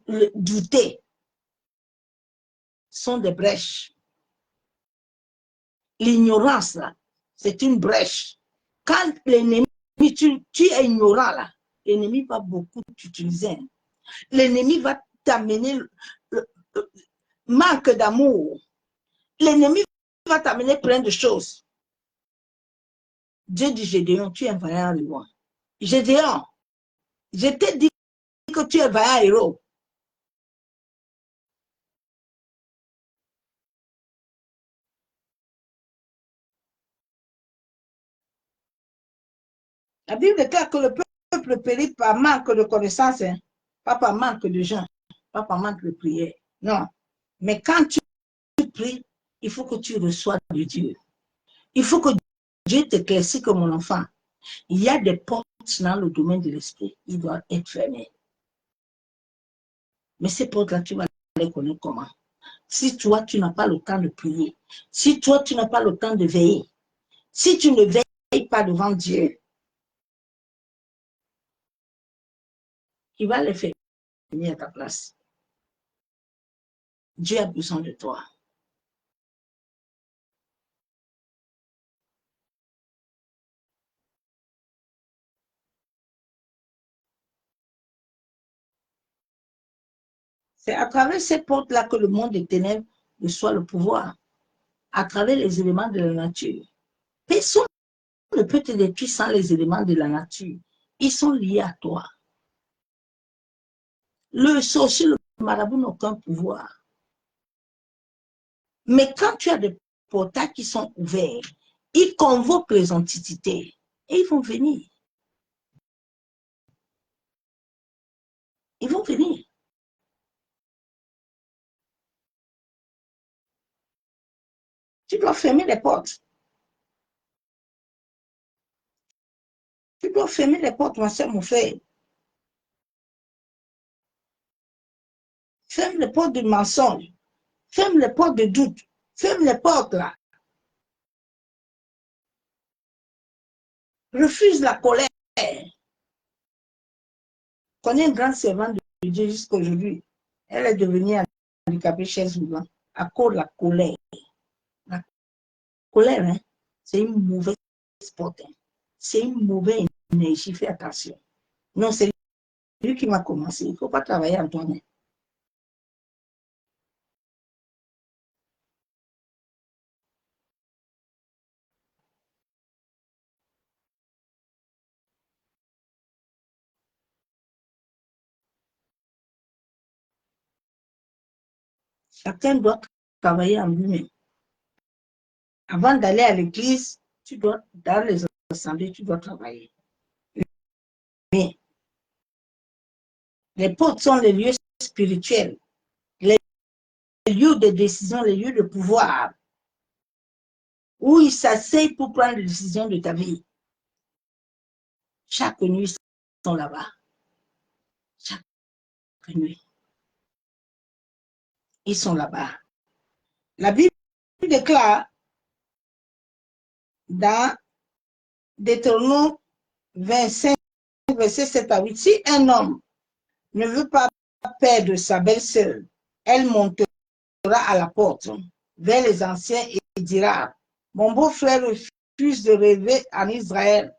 Le douter sont des brèches. L'ignorance, là, c'est une brèche. Quand l'ennemi, tu es ignorant, là, l'ennemi va beaucoup t'utiliser. L'ennemi va t'amener le manque d'amour. L'ennemi va t'amener plein de choses. Dieu dit, Gédéon, tu es un vaillant héros. Gédéon, je t'ai dit que tu es un vaillant héros. La Bible déclare que le peuple périt par manque de connaissances, hein? Pas par manque de gens, pas par manque de prière. Non. Mais quand tu pries, il faut que tu reçois de Dieu. Il faut que Dieu t'éclaircisse comme mon enfant. Il y a des portes dans le domaine de l'esprit. Ils doivent être fermées. Mais ces portes-là, tu vas les connaître comment? Si toi, tu n'as pas le temps de prier, si toi, tu n'as pas le temps de veiller, si tu ne veilles pas devant Dieu, il va les faire venir à ta place. Dieu a besoin de toi. C'est à travers ces portes-là que le monde des ténèbres reçoit le pouvoir, à travers les éléments de la nature. Personne ne peut te détruire sans les éléments de la nature. Ils sont liés à toi. Le sorcier, le marabout n'ont aucun pouvoir. Mais quand tu as des portails qui sont ouverts, ils convoquent les entités et ils vont venir. Ils vont venir. Tu dois fermer les portes. Tu dois fermer les portes, ma soeur, mon frère. Ferme les portes de mensonge. Ferme les portes de doute. Ferme les portes là. Refuse la colère. Je connais une grande servante de Dieu jusqu'à aujourd'hui. Elle est devenue handicapée chaise roulante à cause de la colère. La colère, hein, c'est une mauvaise porte. Hein. C'est une mauvaise énergie. Fais attention. Non, c'est lui qui m'a commencé. Il ne faut pas travailler en toi-même. Chacun doit travailler en lui-même. Avant d'aller à l'église, tu dois, dans les assemblées, tu dois travailler. Mais les portes sont les lieux spirituels, les lieux de décision, les lieux de pouvoir, où ils s'asseyent pour prendre les décisions de ta vie. Chaque nuit, ils sont là-bas. Chaque nuit, ils sont là-bas. La Bible déclare dans Deutéronome 25, verset 7 à 8, si un homme ne veut pas perdre sa belle-sœur, elle montera à la porte vers les anciens et dira, mon beau-frère refuse de rêver en Israël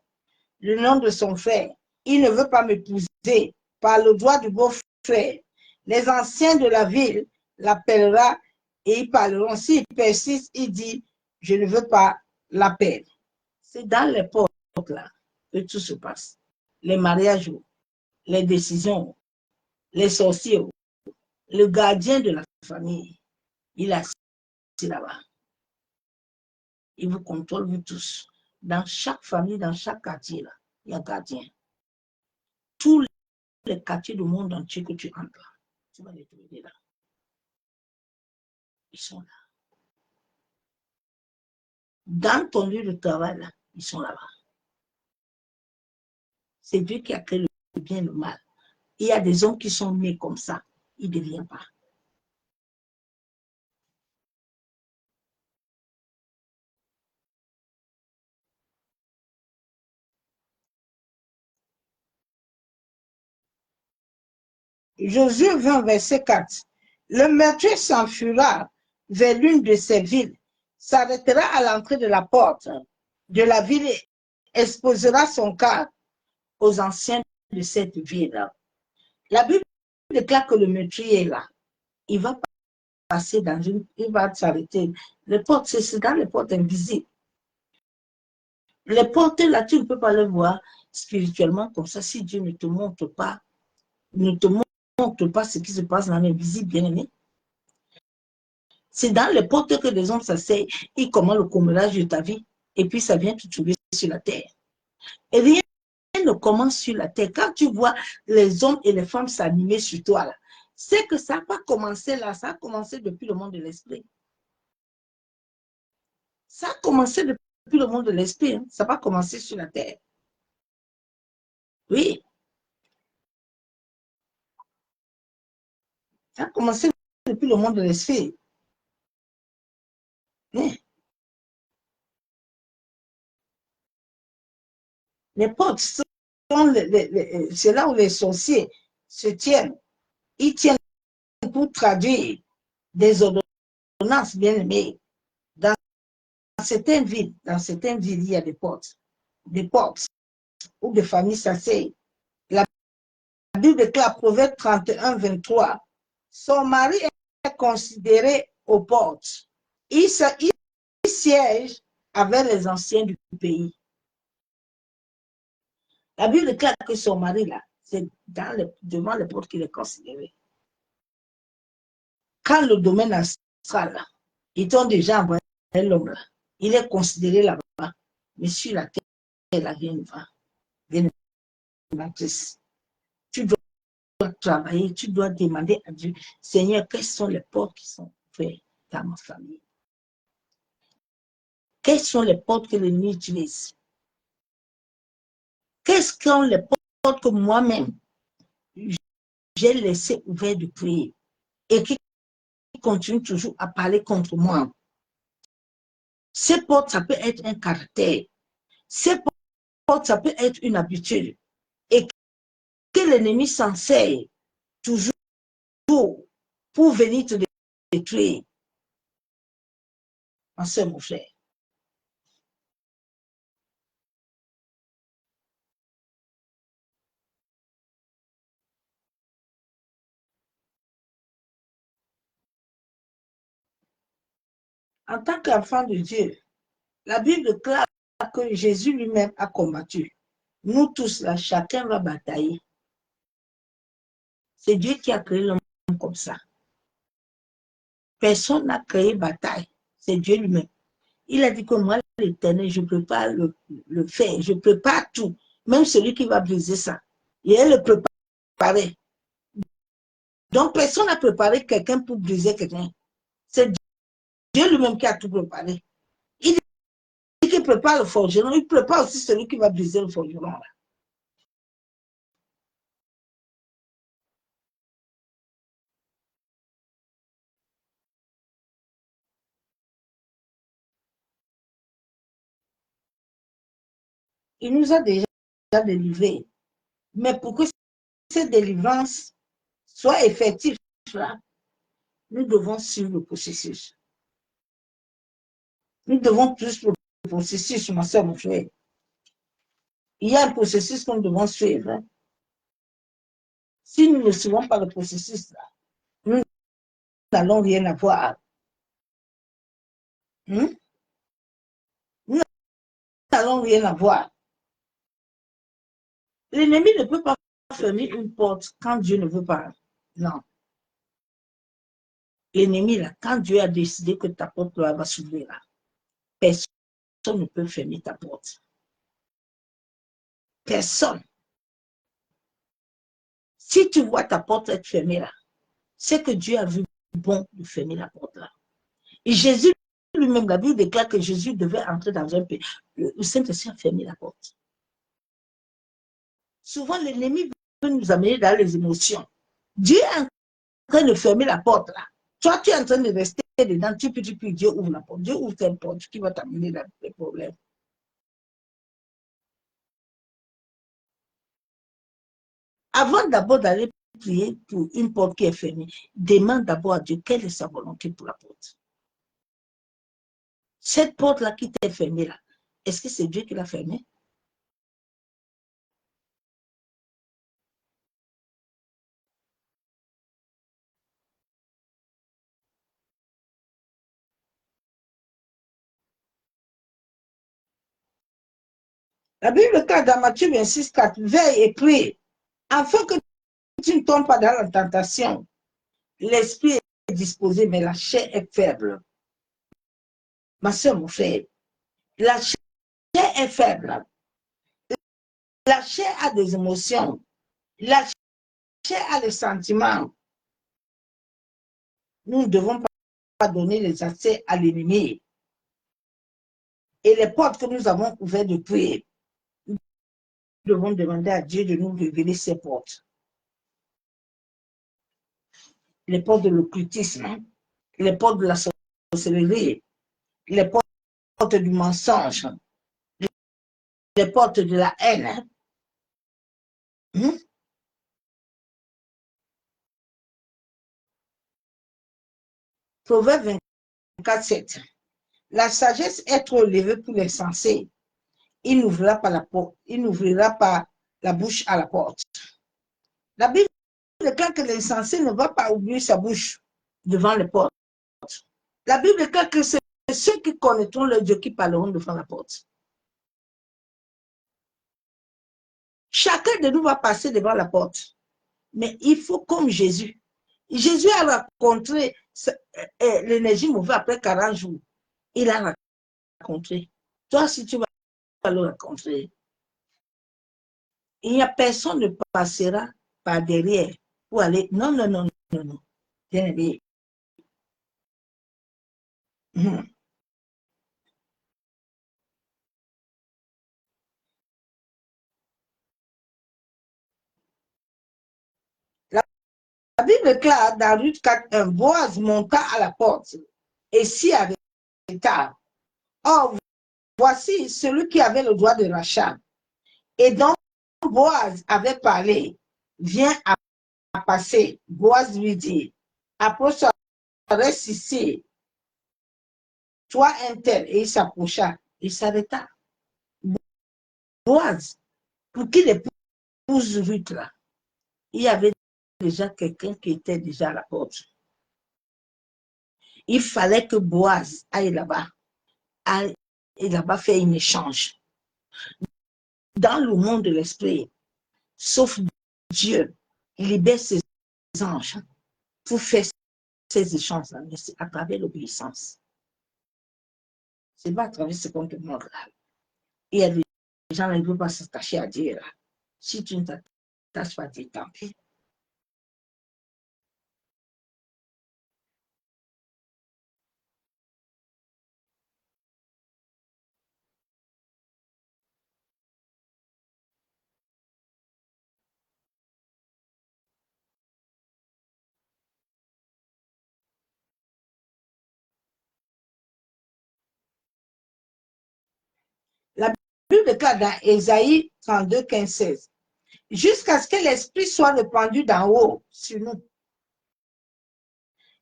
le nom de son frère. Il ne veut pas m'épouser par le droit du beau-frère. Les anciens de la ville l'appellera et ils parleront. S'il persiste, il dit, je ne veux pas la perdre. C'est dans les portes là que tout se passe. Les mariages, les décisions, les sorciers, le gardien de la famille, il est assis là-bas. Il vous contrôle, vous tous. Dans chaque famille, dans chaque quartier, là, il y a un gardien. Tous les quartiers du monde entier que tu entres, tu vas les trouver là. Ils sont là. Dans ton lieu de travail, là, ils sont là-bas. C'est Dieu qui a créé le bien et le mal. Il y a des hommes qui sont nés comme ça. Ils ne deviennent pas. Josué 20, verset 4. Le meurtrier s'enfuira vers l'une de ces villes, s'arrêtera à l'entrée de la porte de la ville et exposera son cas aux anciens de cette ville. La Bible déclare que le meurtrier est là. Il va passer dans une, il va s'arrêter. Les portes, c'est dans les portes invisibles. Les portes là, tu ne peux pas les voir spirituellement comme ça si Dieu ne te montre pas, ce qui se passe dans l'invisible, bien aimé. C'est dans les portes que les hommes s'asseyent, ils commandent le commérage de ta vie, et puis ça vient te trouver sur la terre. Et rien ne commence sur la terre. Quand tu vois les hommes et les femmes s'animer sur toi, là, c'est que ça n'a pas commencé là, ça a commencé depuis le monde de l'esprit. Ça a commencé depuis le monde de l'esprit, hein. Ça n'a pas commencé sur la terre. Oui, ça a commencé depuis le monde de l'esprit. Oui. Les portes sont c'est là où les sorciers se tiennent. Ils tiennent pour traduire des ordonnances bien aimées. Dans certaines villes, il y a des portes où des familles s'asseyent. La Bible déclare, Proverbe 31, 23, son mari est considéré aux portes. Il siège avec les anciens du pays. La Bible déclare que son mari, là, c'est devant les portes qu'il est considéré. Quand le domaine astral, là, ils t'ont déjà envoyé l'homme là, il est considéré là-bas. Mais sur la terre, la rien ne va. Tu dois travailler, tu dois demander à Dieu, Seigneur, quelles sont les portes qui sont ouvertes dans ma famille? Quelles sont les portes que l'ennemi utilise? Qu'est-ce sont les portes que moi-même, j'ai laissées ouvertes depuis et qui continuent toujours à parler contre moi? Ces portes, ça peut être un caractère. Ces portes, ça peut être une habitude. Et que l'ennemi s'en sert toujours pour venir te détruire. Ma soeur, mon frère. En tant qu'enfant de Dieu, la Bible déclare que Jésus lui-même a combattu. Nous tous, là, chacun va batailler. C'est Dieu qui a créé l'homme comme ça. Personne n'a créé bataille. C'est Dieu lui-même. Il a dit que moi, l'Éternel, je prépare le faire. Je prépare tout. Même celui qui va briser ça. Il est le préparé. Donc, personne n'a préparé quelqu'un pour briser quelqu'un. C'est Dieu lui-même qui a tout préparé. Il dit qu'il prépare le forgeron. Il prépare aussi celui qui va briser le forgeron. Là. Il nous a déjà délivrés. Mais pour que cette délivrance soit effective, là, nous devons suivre le processus. Nous devons suivre le processus, ma soeur, mon frère. Il y a un processus que nous devons suivre. Hein. Si nous ne suivons pas le processus, là, nous n'allons rien avoir. Nous n'allons rien avoir. L'ennemi ne peut pas fermer une porte quand Dieu ne veut pas. Non. L'ennemi, là, quand Dieu a décidé que ta porte là, va s'ouvrir, là, personne ne peut fermer ta porte. Personne. Si tu vois ta porte être fermée là, c'est que Dieu a vu bon de fermer la porte là. Et Jésus lui-même, la Bible déclare que Jésus devait entrer dans un pays. Le Saint-Esprit a fermé la porte. Souvent, l'ennemi veut nous amener dans les émotions. Dieu est en train de fermer la porte là. Toi, tu es en train de rester dedans, tu peux, Dieu ouvre la porte. Dieu ouvre cette porte qui va t'amener dans les problèmes. Avant d'abord d'aller prier pour une porte qui est fermée, demande d'abord à Dieu quelle est sa volonté pour la porte. Cette porte-là qui t'est fermée là, est-ce que c'est Dieu qui l'a fermée? La Bible dit dans Matthieu 26, 4, veille et prie, afin que tu ne tombes pas dans la tentation. L'esprit est disposé, mais la chair est faible. Ma soeur, mon frère, la chair est faible. La chair a des émotions. La chair a des sentiments. Nous ne devons pas donner les accès à l'ennemi. Et les portes que nous avons ouvertes de prier, nous devons demander à Dieu de nous révéler ces portes. Les portes de l'occultisme, les portes de la sorcellerie, les portes du mensonge, les portes de la haine. Proverbe 24, 7. La sagesse est trop élevée pour les sensés. Il n'ouvrira pas la porte, il n'ouvrira pas la bouche à la porte. La Bible déclare que l'insensé ne va pas ouvrir sa bouche devant les portes. La Bible déclare que c'est ceux qui connaîtront le Dieu qui parleront devant la porte. Chacun de nous va passer devant la porte. Mais il faut comme Jésus. Jésus a rencontré l'énergie mauvaise après 40 jours. Il a rencontré. Toi, si tu vas le rencontrer, il n'y a personne ne passera par derrière pour aller. Non, non, non, non, non. Bien aimé. La Bible déclare dans Ruth 4, Boaz monta à la porte et s'y arrêta. Or, voici celui qui avait le droit de rachat et dont Boaz avait parlé, vient à passer. Boaz lui dit, approche-toi, reste ici, toi un tel. Et il s'approcha, il s'arrêta. Boaz, pour qui l'épouse Ruth là, il y avait déjà quelqu'un qui était déjà à la porte. Il fallait que Boaz aille là-bas, et là-bas faire un échange. Dans le monde de l'esprit, sauf Dieu, il libère ses anges pour faire ces échanges-là, mais c'est à travers l'obéissance. Ce n'est pas à travers ce qu'on te demande là. Il y a des gens qui ne veulent pas s'attacher à Dieu là. Si tu ne t'attaches pas à Dieu, tant pis. La Bible déclare dans Ésaïe 32, 15, 16, jusqu'à ce que l'Esprit soit répandu d'en haut sur nous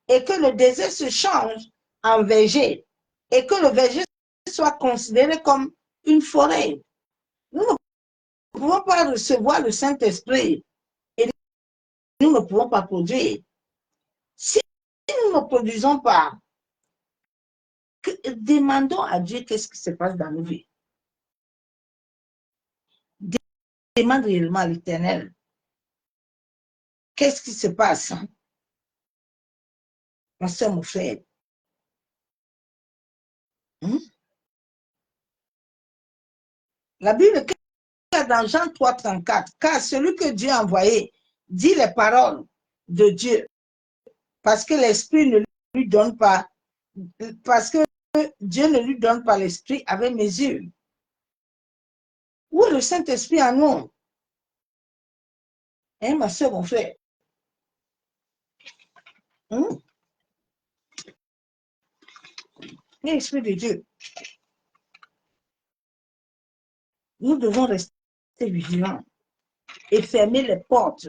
et que le désert se change en verger et que le verger soit considéré comme une forêt. Nous ne pouvons pas recevoir le Saint-Esprit et nous ne pouvons pas produire. Si nous ne produisons pas, demandons à Dieu qu'est-ce qui se passe dans nos vies. Demande réellement à l'Éternel. Qu'est-ce qui se passe? Ma soeur, mon frère. La Bible dit dans Jean 3, 34, car celui que Dieu a envoyé dit les paroles de Dieu, parce que l'Esprit ne lui donne pas, parce que Dieu ne lui donne pas l'Esprit avec mesure. Où est le Saint-Esprit en nous? Hein, ma soeur, mon frère? L'Esprit de Dieu. Nous devons rester vigilants et fermer les portes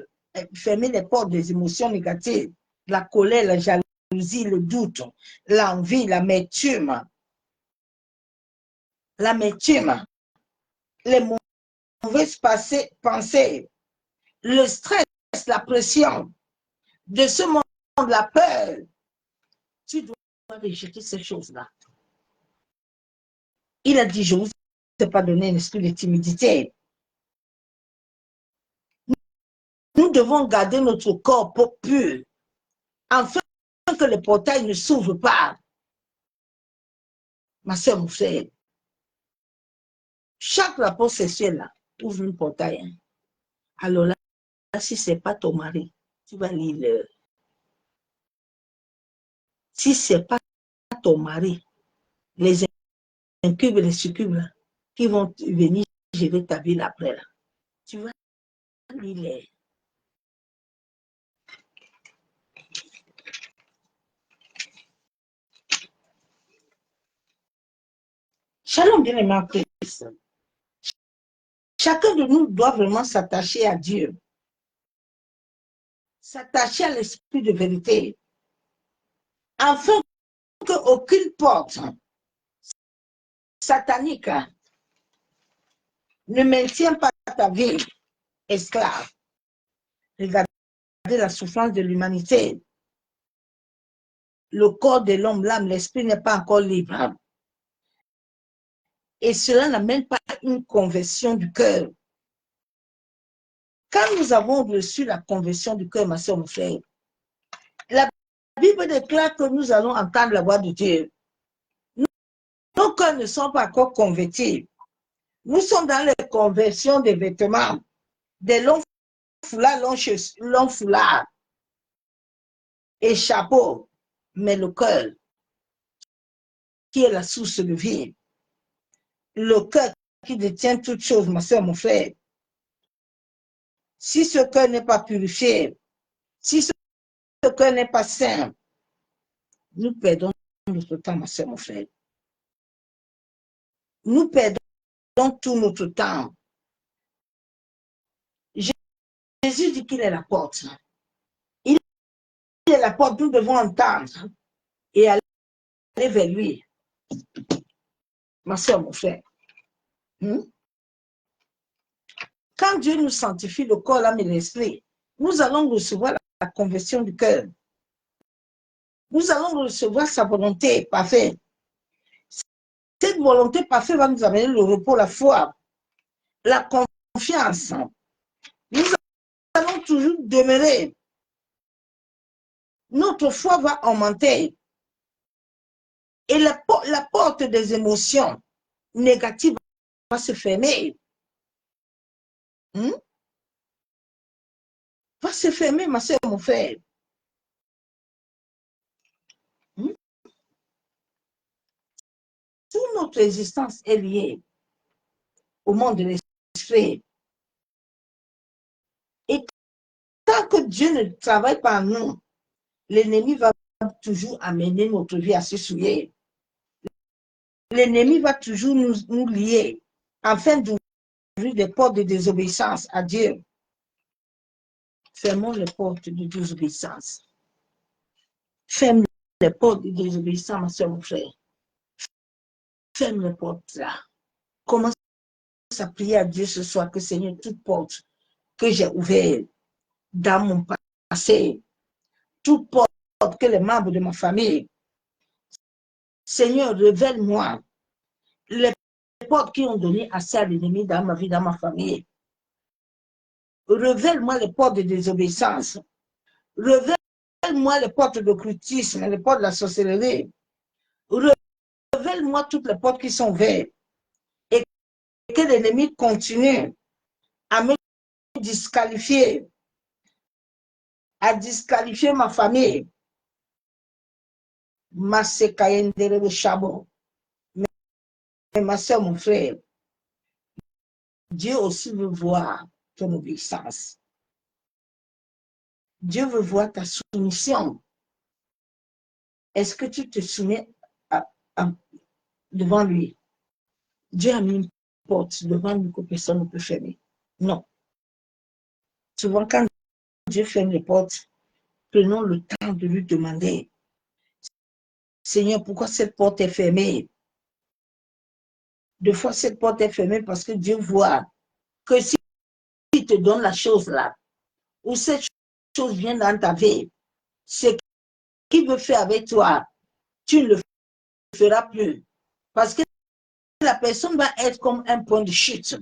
des émotions négatives, la colère, la jalousie, le doute, l'envie, l'amertume, les mauvaises pensées, le stress, la pression de ce monde, la peur. Tu dois rejeter ces choses-là. Il a dit, je vous t'est pas donné un esprit de timidité. Nous devons garder notre corps pur, afin que le portail ne s'ouvre pas. Ma soeur, mon frère, chaque rapport sexuel là, ouvre un portail. Hein. Alors là, si ce n'est pas ton mari, tu vas lire le... Si ce n'est pas ton mari, les incubes et les succubes là, qui vont venir gérer ta vie après là, tu vas lire les... Shalom, bien aimé Christ. Chacun de nous doit vraiment s'attacher à Dieu, s'attacher à l'esprit de vérité, afin qu'aucune porte satanique ne maintienne pas ta vie esclave. Regardez la souffrance de l'humanité. Le corps de l'homme, l'âme, l'esprit n'est pas encore libre. Et cela n'amène pas une conversion du cœur. Quand nous avons reçu la conversion du cœur, ma soeur, mon frère, la Bible déclare que nous allons entendre la voix de Dieu. Nos cœurs ne sont pas encore convertis. Nous sommes dans les conversions des vêtements, des longs foulards, longs foulards et chapeaux, mais le cœur, qui est la source de vie, le cœur qui détient toutes choses, ma soeur, mon frère, si ce cœur n'est pas purifié, si ce cœur n'est pas saint, nous perdons notre temps, ma soeur, mon frère. Nous perdons tout notre temps. Jésus dit qu'il est la porte. Il est la porte, nous devons entendre et aller vers lui. Ma soeur, mon frère. Quand Dieu nous sanctifie le corps, l'âme et l'esprit, nous allons recevoir la conversion du cœur. Nous allons recevoir sa volonté parfaite. Cette volonté parfaite va nous amener le repos, la foi, la confiance. Nous allons toujours demeurer. Notre foi va augmenter. Et la porte des émotions négatives va se fermer. Va se fermer, ma soeur, mon frère. Toute notre existence est liée au monde de l'esprit. Et tant que Dieu ne travaille pas en nous, l'ennemi va toujours amener notre vie à se souiller. L'ennemi va toujours nous lier afin d'ouvrir des portes de désobéissance à Dieu. Fermons les portes de désobéissance. Ferme les portes de désobéissance, ma soeur, mon frère. Ferme les portes là. Commence à prier à Dieu ce soir que Seigneur, toute porte que j'ai ouverte dans mon passé, toute porte que les membres de ma famille, Seigneur, révèle-moi les portes qui ont donné accès à l'ennemi dans ma vie, dans ma famille. Révèle-moi les portes de désobéissance. Révèle-moi les portes d'occultisme, les portes de la sorcellerie. Révèle-moi toutes les portes qui sont ouvertes et que l'ennemi continue à me disqualifier, à disqualifier ma famille. Ma sekayendere chabo. Mais ma soeur, mon frère, Dieu aussi veut voir ton obéissance. Dieu veut voir ta soumission. Est-ce que tu te soumets devant lui? Dieu a mis une porte devant nous que personne ne peut fermer. Non. Souvent, quand Dieu ferme les portes, prenons le temps de lui demander, Seigneur, pourquoi cette porte est fermée? Deux fois, cette porte est fermée parce que Dieu voit que si il te donne la chose là, ou cette chose vient dans ta vie, ce qu'il veut faire avec toi, tu ne le feras plus. Parce que la personne va être comme un point de chute.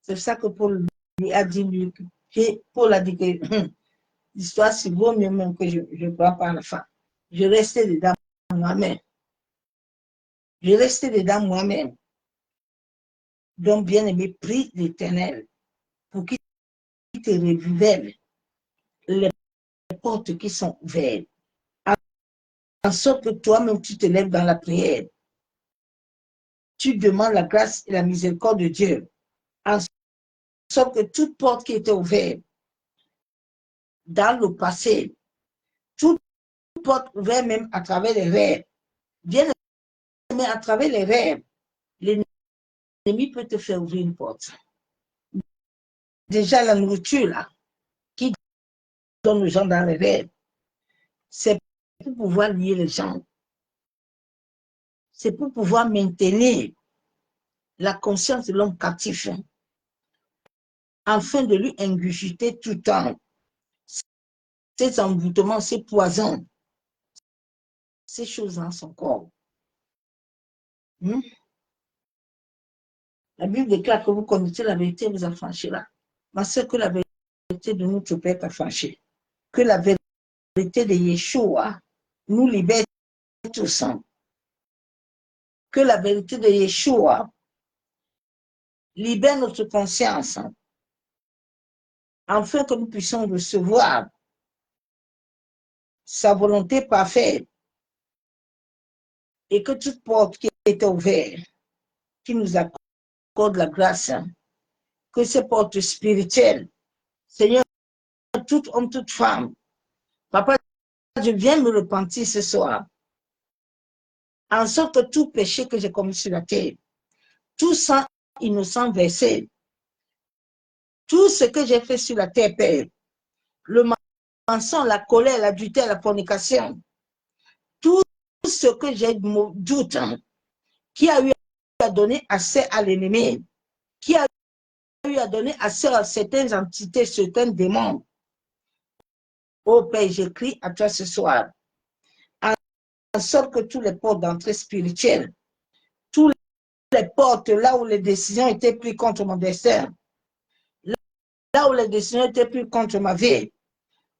C'est ça que Paul lui a dit. Paul a dit que l'histoire, c'est vaut mieux même que je ne crois pas à la fin. Je restais dedans moi-même. Je restais dedans moi-même. Donc, bien aimé, prie l'Éternel pour qu'il te révèle les portes qui sont ouvertes. En sorte que toi-même, tu te lèves dans la prière. Tu demandes la grâce et la miséricorde de Dieu. En sorte que toute porte qui était ouverte dans le passé, toute porte ouverte même à travers les rêves, bien aimé, à travers les rêves, l'ennemi peut te faire ouvrir une porte. Déjà, la nourriture, là, qui donne aux gens dans les rêves, c'est pour pouvoir lier les gens. C'est pour pouvoir maintenir la conscience de l'homme captif, afin de lui ingurgiter tout le temps ces envoûtements, ces poisons, ces choses dans son corps. La Bible déclare que vous connaissez la vérité, vous affranchira. Mais c'est que la vérité de notre Père t'affranchit. Que la vérité de Yeshua nous libère tous. Que la vérité de Yeshua libère notre conscience, afin que nous puissions recevoir sa volonté parfaite et que toute porte qui est ouverte, qui nous accorde la grâce, que ces portes spirituelles, Seigneur, tout homme, toute femme, Papa, je viens me repentir ce soir, en sorte que tout péché que j'ai commis sur la terre, tout sang innocent versé, tout ce que j'ai fait sur la terre, Père, le mensonge, la colère, l'adultère, la fornication, tout ce que j'ai doute, qui a eu à donner accès à l'ennemi, qui a eu à donner accès à certaines entités, certains démons. Oh Père, j'écris à toi ce soir, en sorte que tous les portes d'entrée spirituelle, tous les portes là où les décisions étaient prises contre mon destin, là où les décisions étaient prises contre ma vie,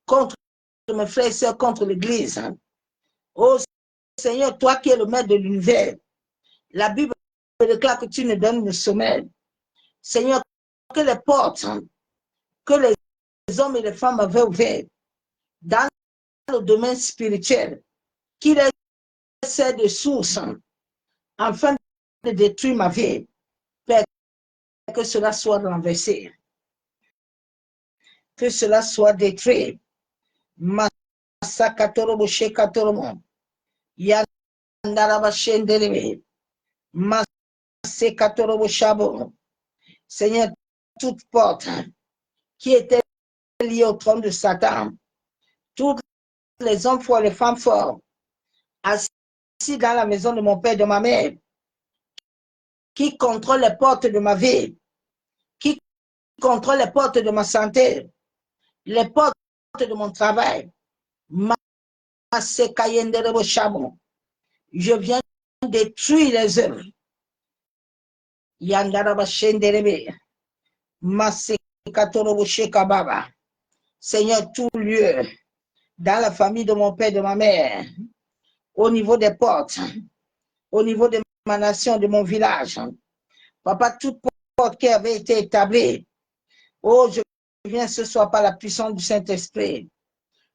contre mes frères et sœurs, contre l'Église. Oh Seigneur, toi qui es le maître de l'univers, la Bible déclare que tu nous donnes le sommeil. Seigneur, que les portes que les hommes et les femmes avaient ouvertes dans le domaine spirituel, qu'il essaie de source afin de détruire ma vie, Père, que cela soit renversé, que cela soit détruit. Masakatorobo shekatoromo, yandaraba shendelebe, masekatorobo shabo. Seigneur, toute porte qui était liée au trône de Satan, tous les hommes forts, les femmes fortes, assis dans la maison de mon père et de ma mère, qui contrôle les portes de ma vie, qui contrôle les portes de ma santé, les portes de mon travail. Je viens détruire les œuvres. Seigneur, tout lieu dans la famille de mon père et de ma mère, au niveau des portes, au niveau de ma nation, de mon village. Papa, toute porte qui avait été établie, oh, je viens ce soir par la puissance du Saint-Esprit.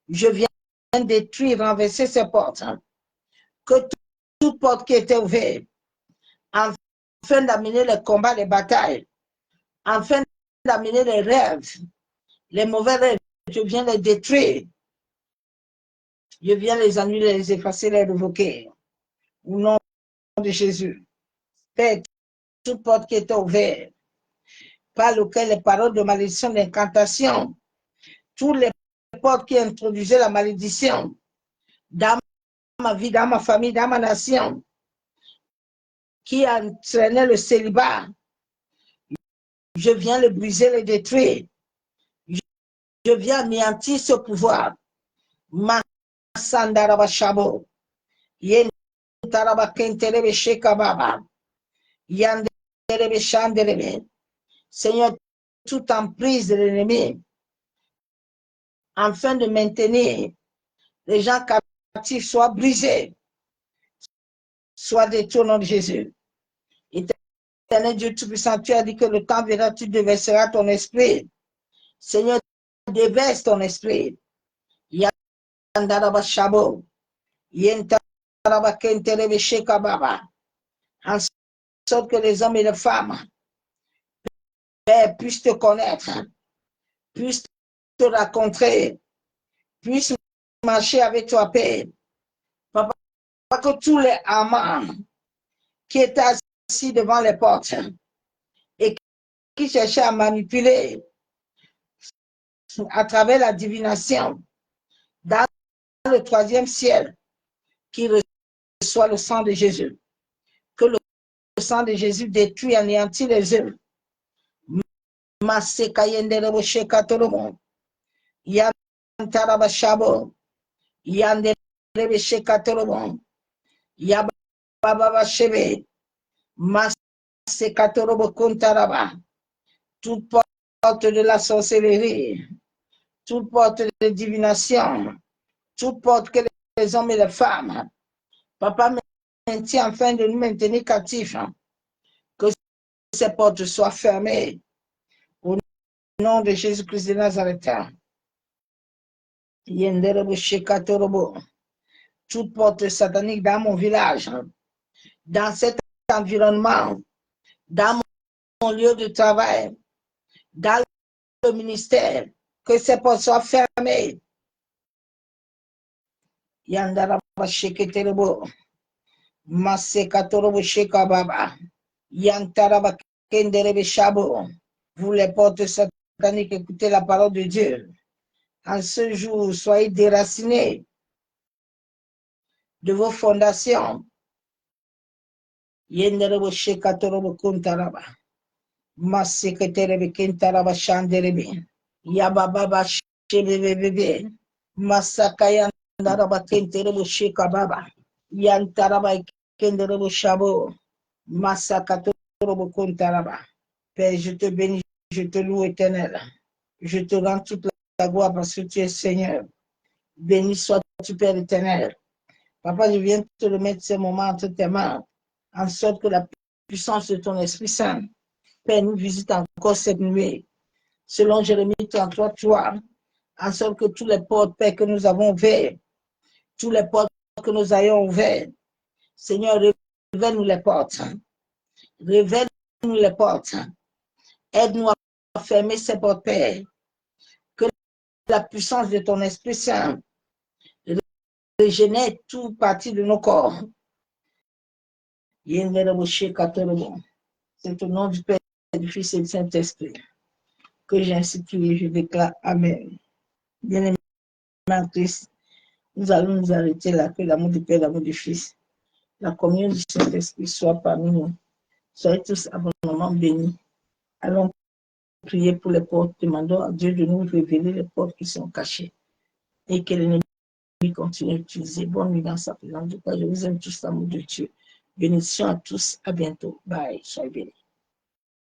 Je viens détruire, renverser ces portes. Que toute porte qui était ouverte, afin d'amener les combats, les batailles, afin d'amener les rêves, les mauvais rêves, je viens les détruire. Je viens les annuler, les effacer, les révoquer. Au nom de Jésus. Père, toute porte qui était ouverte, par lequel les paroles de malédiction, d'incantation, toutes les portes qui introduisaient la malédiction dans ma vie, dans ma famille, dans ma nation, qui entraînait le célibat, je viens le briser, le détruire. Je viens anéantir ce pouvoir. Masandarabashabo. Yantaraba kenterebe shekababa. Yanderebe shanderebe. Seigneur, toute emprise de l'ennemi, afin de maintenir les gens captifs, soient brisés, soient détruits au nom de Jésus. Éternel Dieu Tout-Puissant, tu as dit que le temps viendra, tu déverseras ton esprit. Seigneur, déverse ton esprit. Yandaraba shabo. Yentaraba kenterebe shekababa. En sorte que les hommes et les femmes puissent te connaître, puissent te rencontrer, puissent marcher avec toi, Père. Papa, que tous les amants qui étaient assis devant les portes et qui cherchaient à manipuler à travers la divination dans le troisième ciel, qui reçoit le sang de Jésus, que le sang de Jésus détruit et anéantit les œuvres. Masekayendere shekatoromo, yantaraba shabo, yandere shekatoromo, yababa shebe, masekatoromo kontaraba, toute porte de la sorcellerie, toute porte de divination, toute porte que les hommes et les femmes, papa maintient afin de nous maintenir captifs, que ces portes soient fermées au nom de Jésus-Christ de Nazareth. Toute porte satanique dans mon village, dans cet environnement, dans mon lieu de travail, dans le ministère, que ces portes soient fermées. Yandaraba sheketerebo, masekatorobo shekababa, yantaraba kenderebe shabo. Vous les portes sataniques, écoutez la parole de Dieu. En ce jour, soyez déracinés de vos fondations. Yenderebo shekatorobo kuntaraba, maseketerebe kentaraba shanderebe, yababa shebebebe, masakaya Yandaraba kenterebo shekababa, yantaraba kenderebo shabo, masakatorobo kontaraba. Père, je te bénis, je te loue, Éternel. Je te rends toute la gloire parce que tu es Seigneur. Béni sois-tu, Père éternel. Papa, je viens te remettre ce moment entre tes mains, en sorte que la puissance de ton Esprit Saint, Père, nous visite encore cette nuit. Selon Jérémie 33, 3, en sorte que tous les portes, Père, que nous avons ouvertes, tous les portes que nous ayons ouvertes, Seigneur, révèle-nous les portes. Révèle-nous les portes. Aide-nous à fermer ces portes, Père. Que la puissance de ton Esprit Saint régénère tout partie de nos corps. C'est au nom du Père, du Fils et du Saint-Esprit que j'ai institué et je déclare Amen. Bien-aimés en Christ, nous allons nous arrêter là, que l'amour du Père, l'amour du Fils, la communion du Saint-Esprit soit parmi nous. Soyez tous abondamment bénis. Allons prier pour les portes. Demandons à Dieu de nous révéler les portes qui sont cachées et que l'ennemi continue à utiliser. Bonne nuit dans sa présence. Je vous aime tous, l'amour de Dieu. Bénédiction à tous. À bientôt. Bye. Soyez bénis.